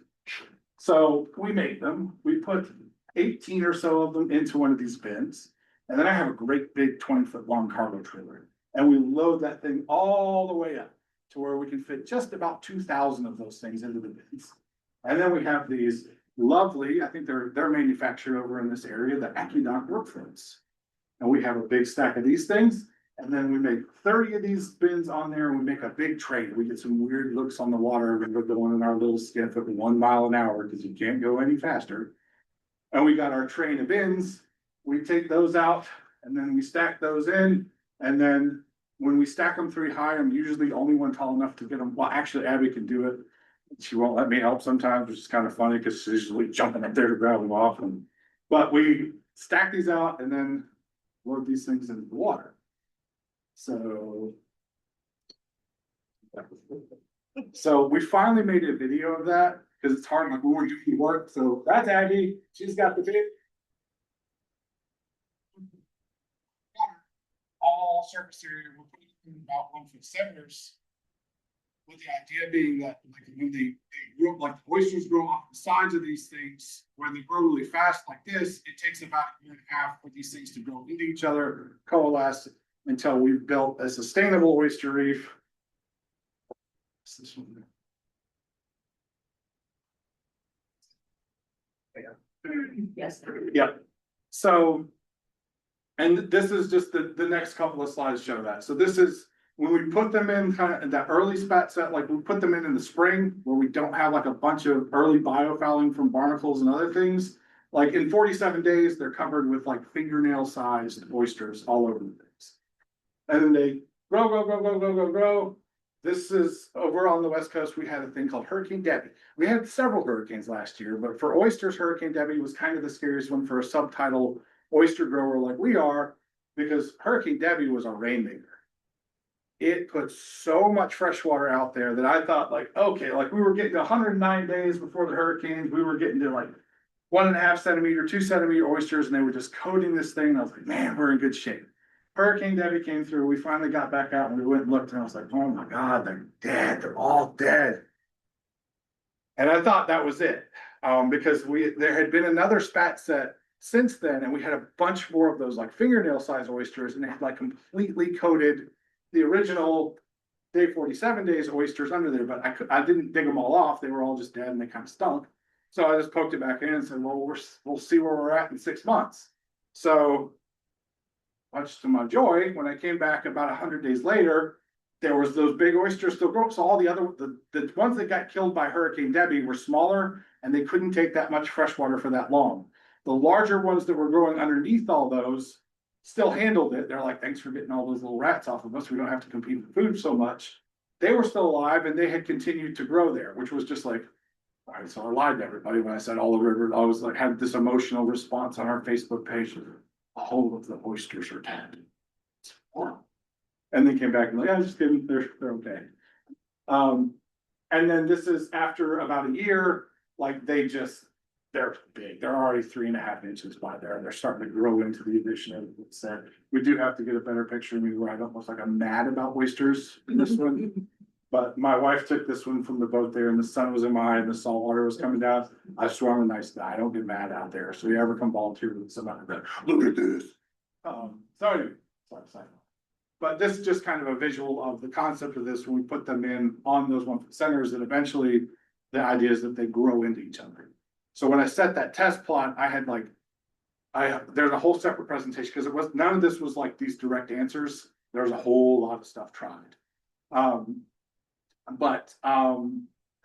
So we make them, we put 18 or so of them into one of these bins. And then I have a great big 20-foot long cargo trailer. And we load that thing all the way up to where we can fit just about 2,000 of those things into the bins. And then we have these lovely, I think they're manufactured over in this area, the AccuDock work floats. And we have a big stack of these things. And then we make 30 of these bins on there and we make a big train. We get some weird looks on the water. We're going in our little skiff at 1 mile an hour because you can't go any faster. And we got our train of bins. We take those out and then we stack those in. And then when we stack them 3 high, I'm usually the only one tall enough to get them. Well, actually, Abby can do it. She won't let me help sometimes, which is kind of funny because she's usually jumping up there to grab them off. But we stack these out and then load these things into the water. So we finally made a video of that because it's hard, like we weren't doing the work. So that's Aggie. She's got the big all surface area. We're putting in about 1 foot centers. With the idea being that like when they grow, like the oysters grow off the sides of these things, when they grow really fast like this, it takes about 1.5 years for these things to grow into each other, coalesce until we've built a sustainable oyster reef. This one? Yes. Yep. So, and this is just the next couple of slides show that. So this is when we put them in kind of that early spat set, like we put them in the spring where we don't have like a bunch of early biofouling from barnacles and other things. Like in 47 days, they're covered with like fingernail sized oysters all over the place. And then they grow. This is over on the West Coast. We had a thing called Hurricane Debbie. We had several hurricanes last year, but for oysters, Hurricane Debbie was kind of the scariest one for a subtitle oyster grower like we are, because Hurricane Debbie was a rainmaker. It put so much fresh water out there that I thought like, okay, like we were getting to 109 days before the hurricanes, we were getting to like 1.5 centimeter, 2 centimeter oysters, and they were just coating this thing. And I was like, man, we're in good shape. Hurricane Debbie came through. We finally got back out and we went and looked, and I was like, oh my God, they're dead. They're all dead. And I thought that was it, because there had been another spat set since then, and we had a bunch more of those like fingernail size oysters, and they had like completely coated the original day 47 days oysters under there, but I didn't dig them all off. They were all just dead and they kind of stunk. So I just poked it back in and said, well, we'll see where we're at in 6 months. So much to my joy, when I came back about 100 days later, there was those big oysters still growing. So all the ones that got killed by Hurricane Debbie were smaller and they couldn't take that much fresh water for that long. The larger ones that were growing underneath all those still handled it. They're like, thanks for getting all those little rats off of us. We don't have to compete for food so much. They were still alive and they had continued to grow there, which was just like, all right, so I lied to everybody when I said all the river. I was like, had this emotional response on our Facebook page. All of the oysters are dead. And they came back and like, yeah, just kidding. They're okay. And then this is after about a year, like they're big. They're already 3.5 inches by there. They're starting to grow into the addition of it said. We do have to get a better picture of me where I don't look like I'm mad about oysters in this one. But my wife took this one from the boat there and the sun was in my eye and the salt water was coming down. I swear I'm a nice guy. I don't get mad out there. So you ever come volunteer with somebody that, look at this. So anyway, sorry. But this is just kind of a visual of the concept of this when we put them in on those 1 foot centers, and eventually the idea is that they grow into each other. So when I set that test plot, I had like, there's a whole separate presentation because none of this was like these direct answers. There was a whole lot of stuff tried. But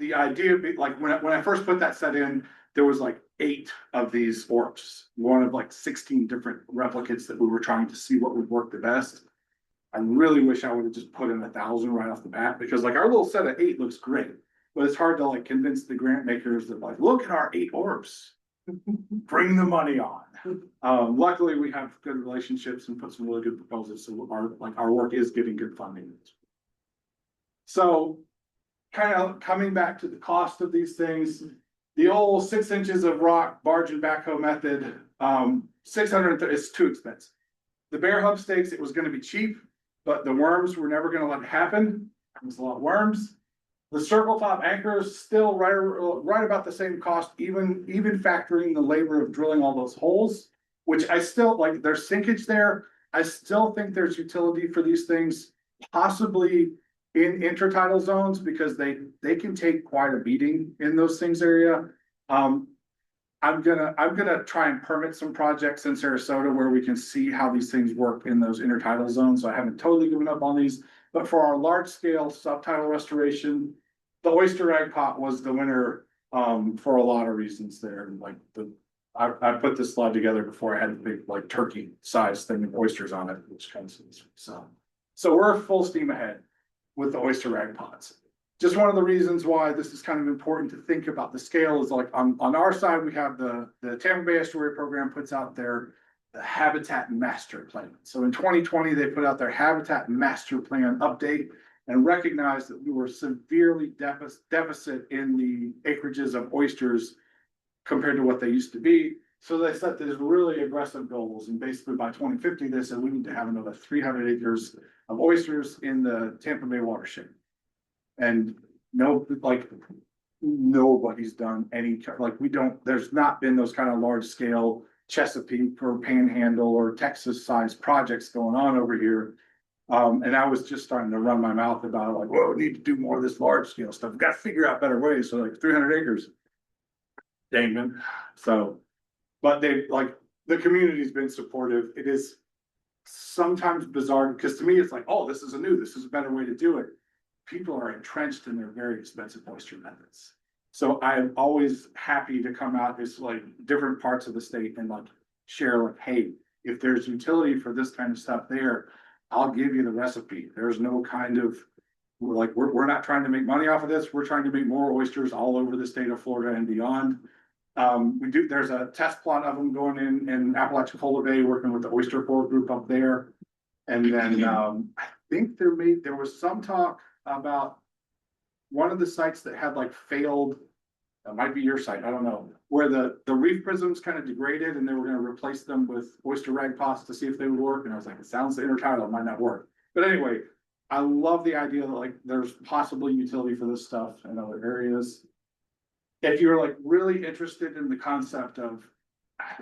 the idea, like, when I first put that set in, there was like 8 of these orbs, one of like 16 different replicates that we were trying to see what would work the best. I really wish I would have just put in 1,000 right off the bat, because like our little set of 8 looks great, but it's hard to like convince the grant makers that like, look at our 8 orbs, bring the money on. Luckily, we have good relationships and put some really good proposals, so our work is getting good funding. So, kind of coming back to the cost of these things, the old 6 inches of rock barge and backhoe method, 600, it's too expensive. The bear hub stakes, it was going to be cheap, but the worms were never going to let it happen. There's a lot of worms. The circle top anchors still right about the same cost, even factoring the labor of drilling all those holes, which I still like. There's sinkage there. I still think there's utility for these things, possibly in intertidal zones, because they can take quite a beating in those things area. I'm gonna try and permit some projects in Sarasota where we can see how these things work in those intertidal zones. So I haven't totally given up on these, but for our large scale subtidal restoration, the oyster rag pot was the winner for a lot of reasons there. Like I put this slide together before I had a big like turkey size thing of oysters on it, which kind of so we're full steam ahead with the oyster rag pots. Just one of the reasons why this is kind of important to think about the scale is like on our side, we have the Tampa Bay Estuary Program puts out the Habitat Master Plan. So in 2020, they put out their Habitat Master Plan update and recognized that we were severely deficit in the acreages of oysters compared to what they used to be. So they set these really aggressive goals, and basically by 2050, they said we need to have another 300 acres of oysters in the Tampa Bay watershed. And nobody's done any, like there's not been those kind of large scale Chesapeake or Panhandle or Texas sized projects going on over here. And I was just starting to run my mouth about it, like, whoa, we need to do more of this large scale stuff. We've got to figure out better ways. So like 300 acres, Damon. So, but the community's been supportive. It is sometimes bizarre because to me, it's like, oh, this is a better way to do it. People are entrenched in their very expensive oyster methods. So I am always happy to come out as like different parts of the state and like share like, hey, if there's utility for this kind of stuff there, I'll give you the recipe. There's no kind of, we're not trying to make money off of this. We're trying to make more oysters all over the state of Florida and beyond. There's a test plot of them going in Apalachicola Bay, working with the Oyster Corps group up there. And then I think there was some talk about one of the sites that had like failed, that might be your site, I don't know, where the reef prisms kind of degraded and they were going to replace them with oyster rag pots to see if they would work. And I was like, it sounds intertidal, it might not work. But anyway, I love the idea that like there's possibly utility for this stuff in other areas. If you're like really interested in the concept of,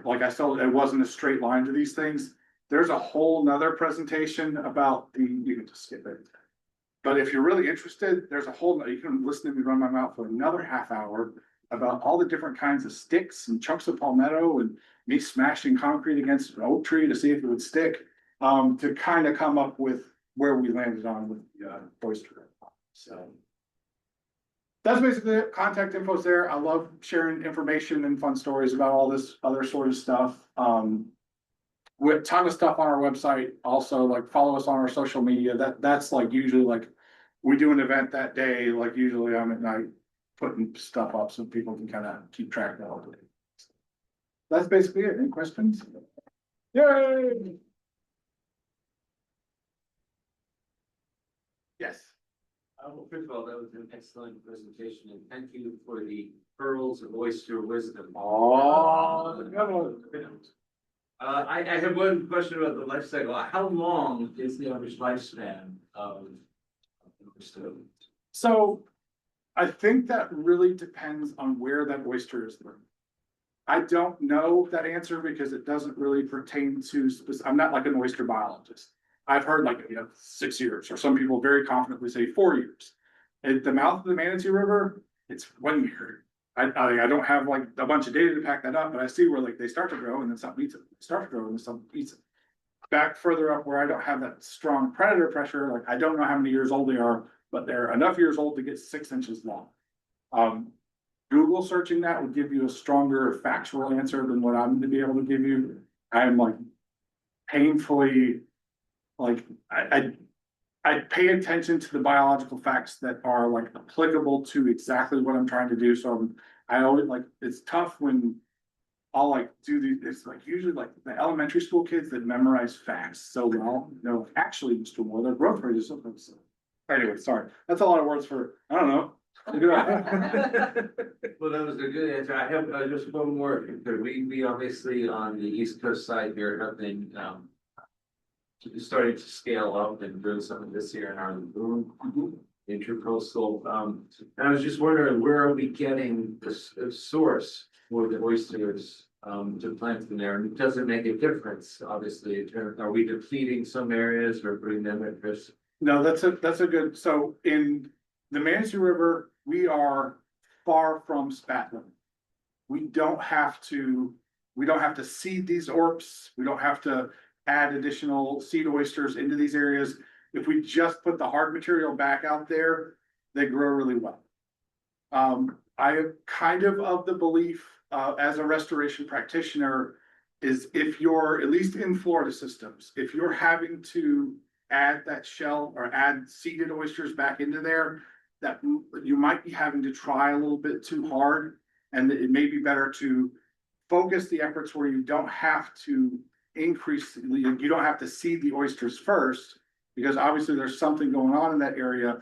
like I said, it wasn't a straight line to these things. There's a whole nother presentation about you can just skip it. But if you're really interested, there's you can listen to me run my mouth for another half hour about all the different kinds of sticks and chunks of palmetto and me smashing concrete against an oak tree to see if it would stick, to kind of come up with where we landed on with the oyster. So that's basically it. Contact info's there. I love sharing information and fun stories about all this other sort of stuff. With a ton of stuff on our website. Also, like follow us on our social media. That's like usually like we do an event that day. Like usually I'm at night putting stuff up so people can kind of keep track of it. That's basically it. Any questions? Yay! Yes. Well, first of all, that was an excellent presentation, and thank you for the pearls of oyster wisdom. Oh, I have one question about the life cycle. How long is the average lifespan of oyster? So I think that really depends on where that oyster is living. I don't know that answer because it doesn't really pertain to I'm not like an oyster biologist. I've heard like 6 years, or some people very confidently say 4 years. At the mouth of the Manatee River, it's 1 year. I don't have like a bunch of data to back that up, but I see where like they start to grow and then something eats it. Start to grow and then something eats it. Back further up where I don't have that strong predator pressure, like I don't know how many years old they are, but they're enough years old to get 6 inches long. Google searching that would give you a stronger factual answer than what I'm gonna be able to give you. I am like painfully, like, I pay attention to the biological facts that are like applicable to exactly what I'm trying to do, so I always like, it's tough when I'll like do these, it's like usually like the elementary school kids that memorize facts so well, no, actually, Mr. Moore, their growth rate is something. So. Anyway, sorry, that's a lot of words for, I don't know. Well, that was a good answer. I have just one more. We obviously on the East Coast side here have been starting to scale up and doing some of this here in our Lagoon intercoastal. And I was just wondering, where are we getting the source for the oysters to plant in there? And does it make a difference? Obviously, are we depleting some areas or bringing them at risk? No, that's a good, so in the Manistee River, we are far from spat limit. We don't have to seed these orps. We don't have to add additional seed oysters into these areas. If we just put the hard material back out there, they grow really well. I am kind of the belief, as a restoration practitioner, is if you're, at least in Florida systems, if you're having to add that shell or add seeded oysters back into there, that you might be having to try a little bit too hard, and it may be better to focus the efforts where you don't have to increase, you don't have to seed the oysters first, because obviously there's something going on in that area,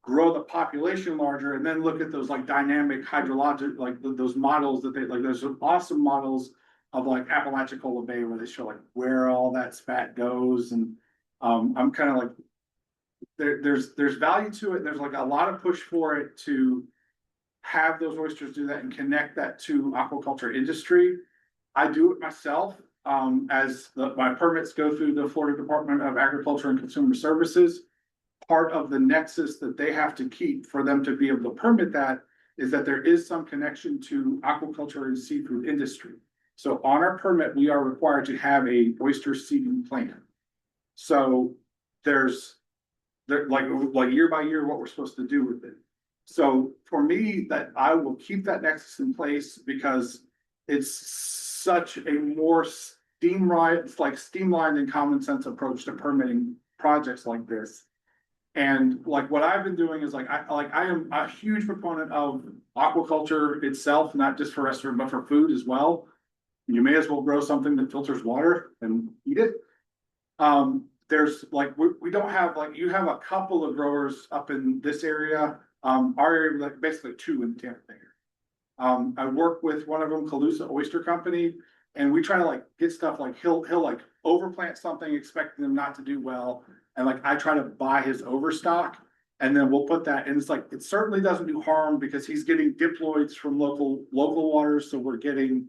grow the population larger, and then look at those like dynamic hydrologic, like those models that they, like there's some awesome models of like Apalachicola Bay where they show like where all that spat goes, and I'm kind of like, there's value to it. There's like a lot of push for it to have those oysters do that and connect that to aquaculture industry. I do it myself, as my permits go through the Florida Department of Agriculture and Consumer Services. Part of the nexus that they have to keep for them to be able to permit that is that there is some connection to aquaculture and seafood industry. So on our permit, we are required to have a oyster seeding plan. So there's like year by year what we're supposed to do with it. So for me, that I will keep that nexus in place because it's such a more streamlined and common sense approach to permitting projects like this. And like what I've been doing is like I am a huge proponent of aquaculture itself, not just for restaurant, but for food as well. You may as well grow something that filters water and eat it. There's like, we don't have, like, you have a couple of growers up in this area. Our area, like basically two in the Tampa Bay area. I work with one of them, Calusa Oyster Company, and we try to like get stuff like he'll like overplant something, expecting them not to do well. And like, I try to buy his overstock, and then we'll put that, and it's like, it certainly doesn't do harm because he's getting diploids from local waters. So we're getting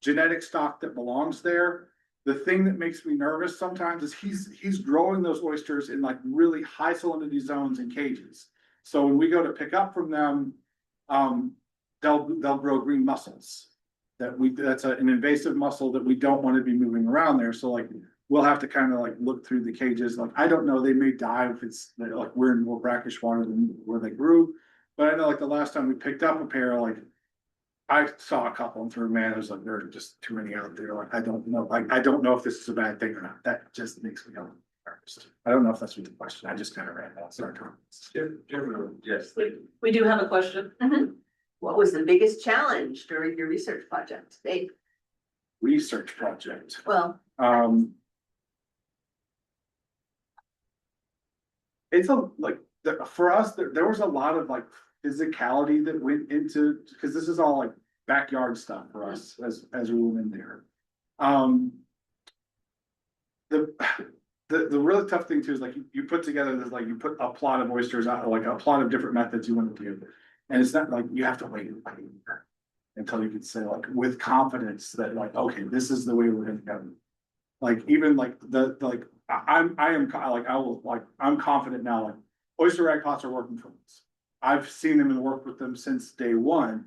genetic stock that belongs there. The thing that makes me nervous sometimes is he's growing those oysters in like really high salinity zones and cages. So when we go to pick up from them, they'll grow green mussels. That's an invasive mussel that we don't want to be moving around there. So like, we'll have to kind of like look through the cages. Like, I don't know, they may die if it's like we're in more brackish water than where they grew. But I know like the last time we picked up a pair, like I saw a couple and through, man, it was like, there are just too many out there. Like, I don't know. Like, I don't know if this is a bad thing or not. That just makes me nervous. I don't know if that's what the question. I just kind of ran out. Sorry. Yes. We do have a question. What was the biggest challenge during your research project? Research project. Well, It's for us, there was a lot of like physicality that went into, because this is all like backyard stuff for us as we went in there. The really tough thing too is like you put together this, like you put a plot of oysters out, like a plot of different methods you want to do, and it's not like you have to wait until you can say like with confidence that like, okay, this is the way we're gonna go. Like even like I'm confident now, like oyster rag pots are working for us. I've seen them and worked with them since day one,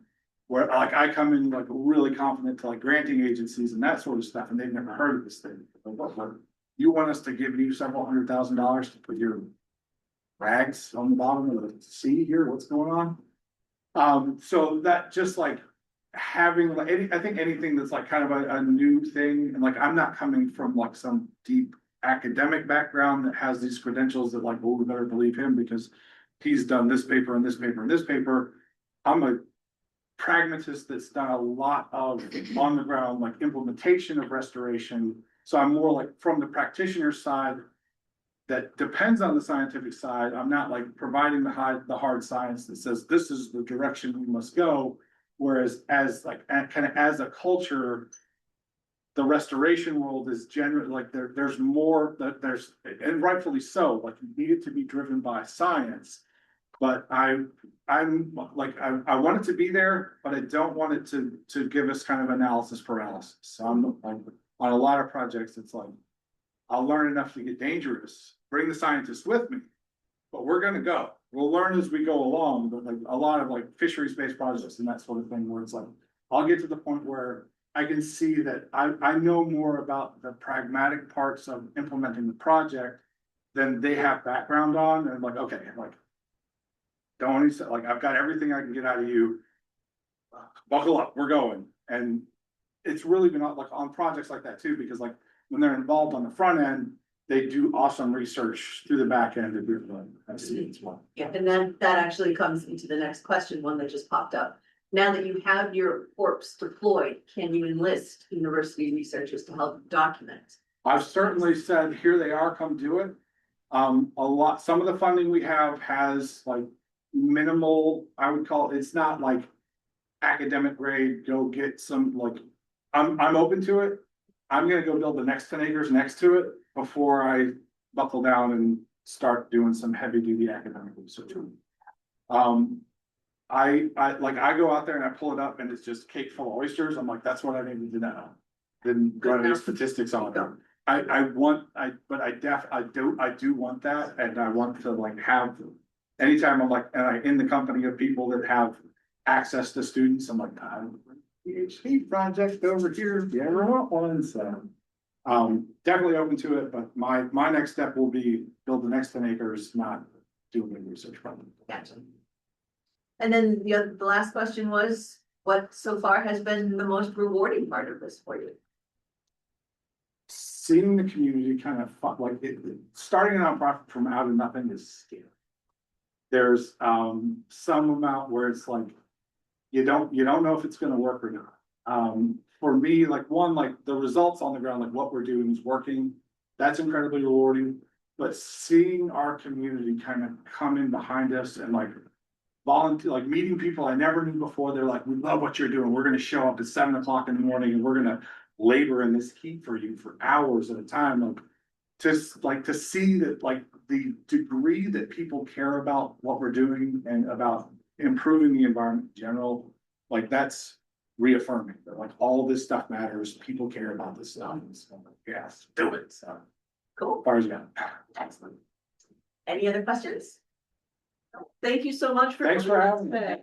where like I come in like really confident to like granting agencies and that sort of stuff, and they've never heard of this thing. Like, you want us to give you several $100,000 to put your rags on the bottom of the sea here? What's going on? So that just like having like I think anything that's like kind of a new thing, and like I'm not coming from like some deep academic background that has these credentials that like, oh, we better believe him because he's done this paper and this paper and this paper. I'm a pragmatist that's done a lot of on the ground like implementation of restoration. So I'm more like from the practitioner side that depends on the scientific side. I'm not like providing the hard science that says this is the direction we must go. Whereas as like kind of as a culture, the restoration world is generally like there's more that there's, and rightfully so, like you need it to be driven by science. But I'm like, I want it to be there, but I don't want it to give us kind of analysis paralysis. So I'm like, on a lot of projects, it's like, I'll learn enough to get dangerous, bring the scientists with me, but we're gonna go. We'll learn as we go along, but like a lot of like fisheries-based projects and that sort of thing, where it's like, I'll get to the point where I can see that I know more about the pragmatic parts of implementing the project than they have background on, and I'm like, okay, like, don't, like, I've got everything I can get out of you. Buckle up, we're going. And it's really been like on projects like that too, because like when they're involved on the front end, they do awesome research through the back end of your, I see it as well. Yeah, and then that actually comes into the next question, one that just popped up. Now that you have your corps deployed, can you enlist university researchers to help document? I've certainly said, here they are, come do it. Some of the funding we have has like minimal, I would call it's not like academic grade, go get some like, I'm open to it. I'm gonna go build the next 10 acres next to it before I buckle down and start doing some heavy duty academic research. I go out there and I pull it up and it's just cake full of oysters. I'm like, that's what I needed to know. Didn't run any statistics on it. I do want that, and I want to like have, anytime I'm like, and I in the company of people that have access to students, I'm like, PhD project over here, if you ever want one, so. Definitely open to it, but my next step will be build the next 10 acres, not do a research project. Gotcha. And then the last question was, what so far has been the most rewarding part of this for you? Seeing the community kind of like starting a nonprofit from out of nothing is scary. There's some amount where it's like you don't know if it's going to work or not. For me, like the results on the ground, like what we're doing is working. That's incredibly rewarding. But seeing our community kind of come in behind us and like volunteer, like meeting people I never knew before, they're like, we love what you're doing. We're going to show up at 7 o'clock in the morning and we're going to labor in this heat for you for hours at a time. Like to see that like the degree that people care about what we're doing and about improving the environment in general, like that's reaffirming that like all this stuff matters. People care about this stuff. So, yes, do it. So Cool. as far as you got. Any other questions? Thank you so much for. Thanks for having me. today.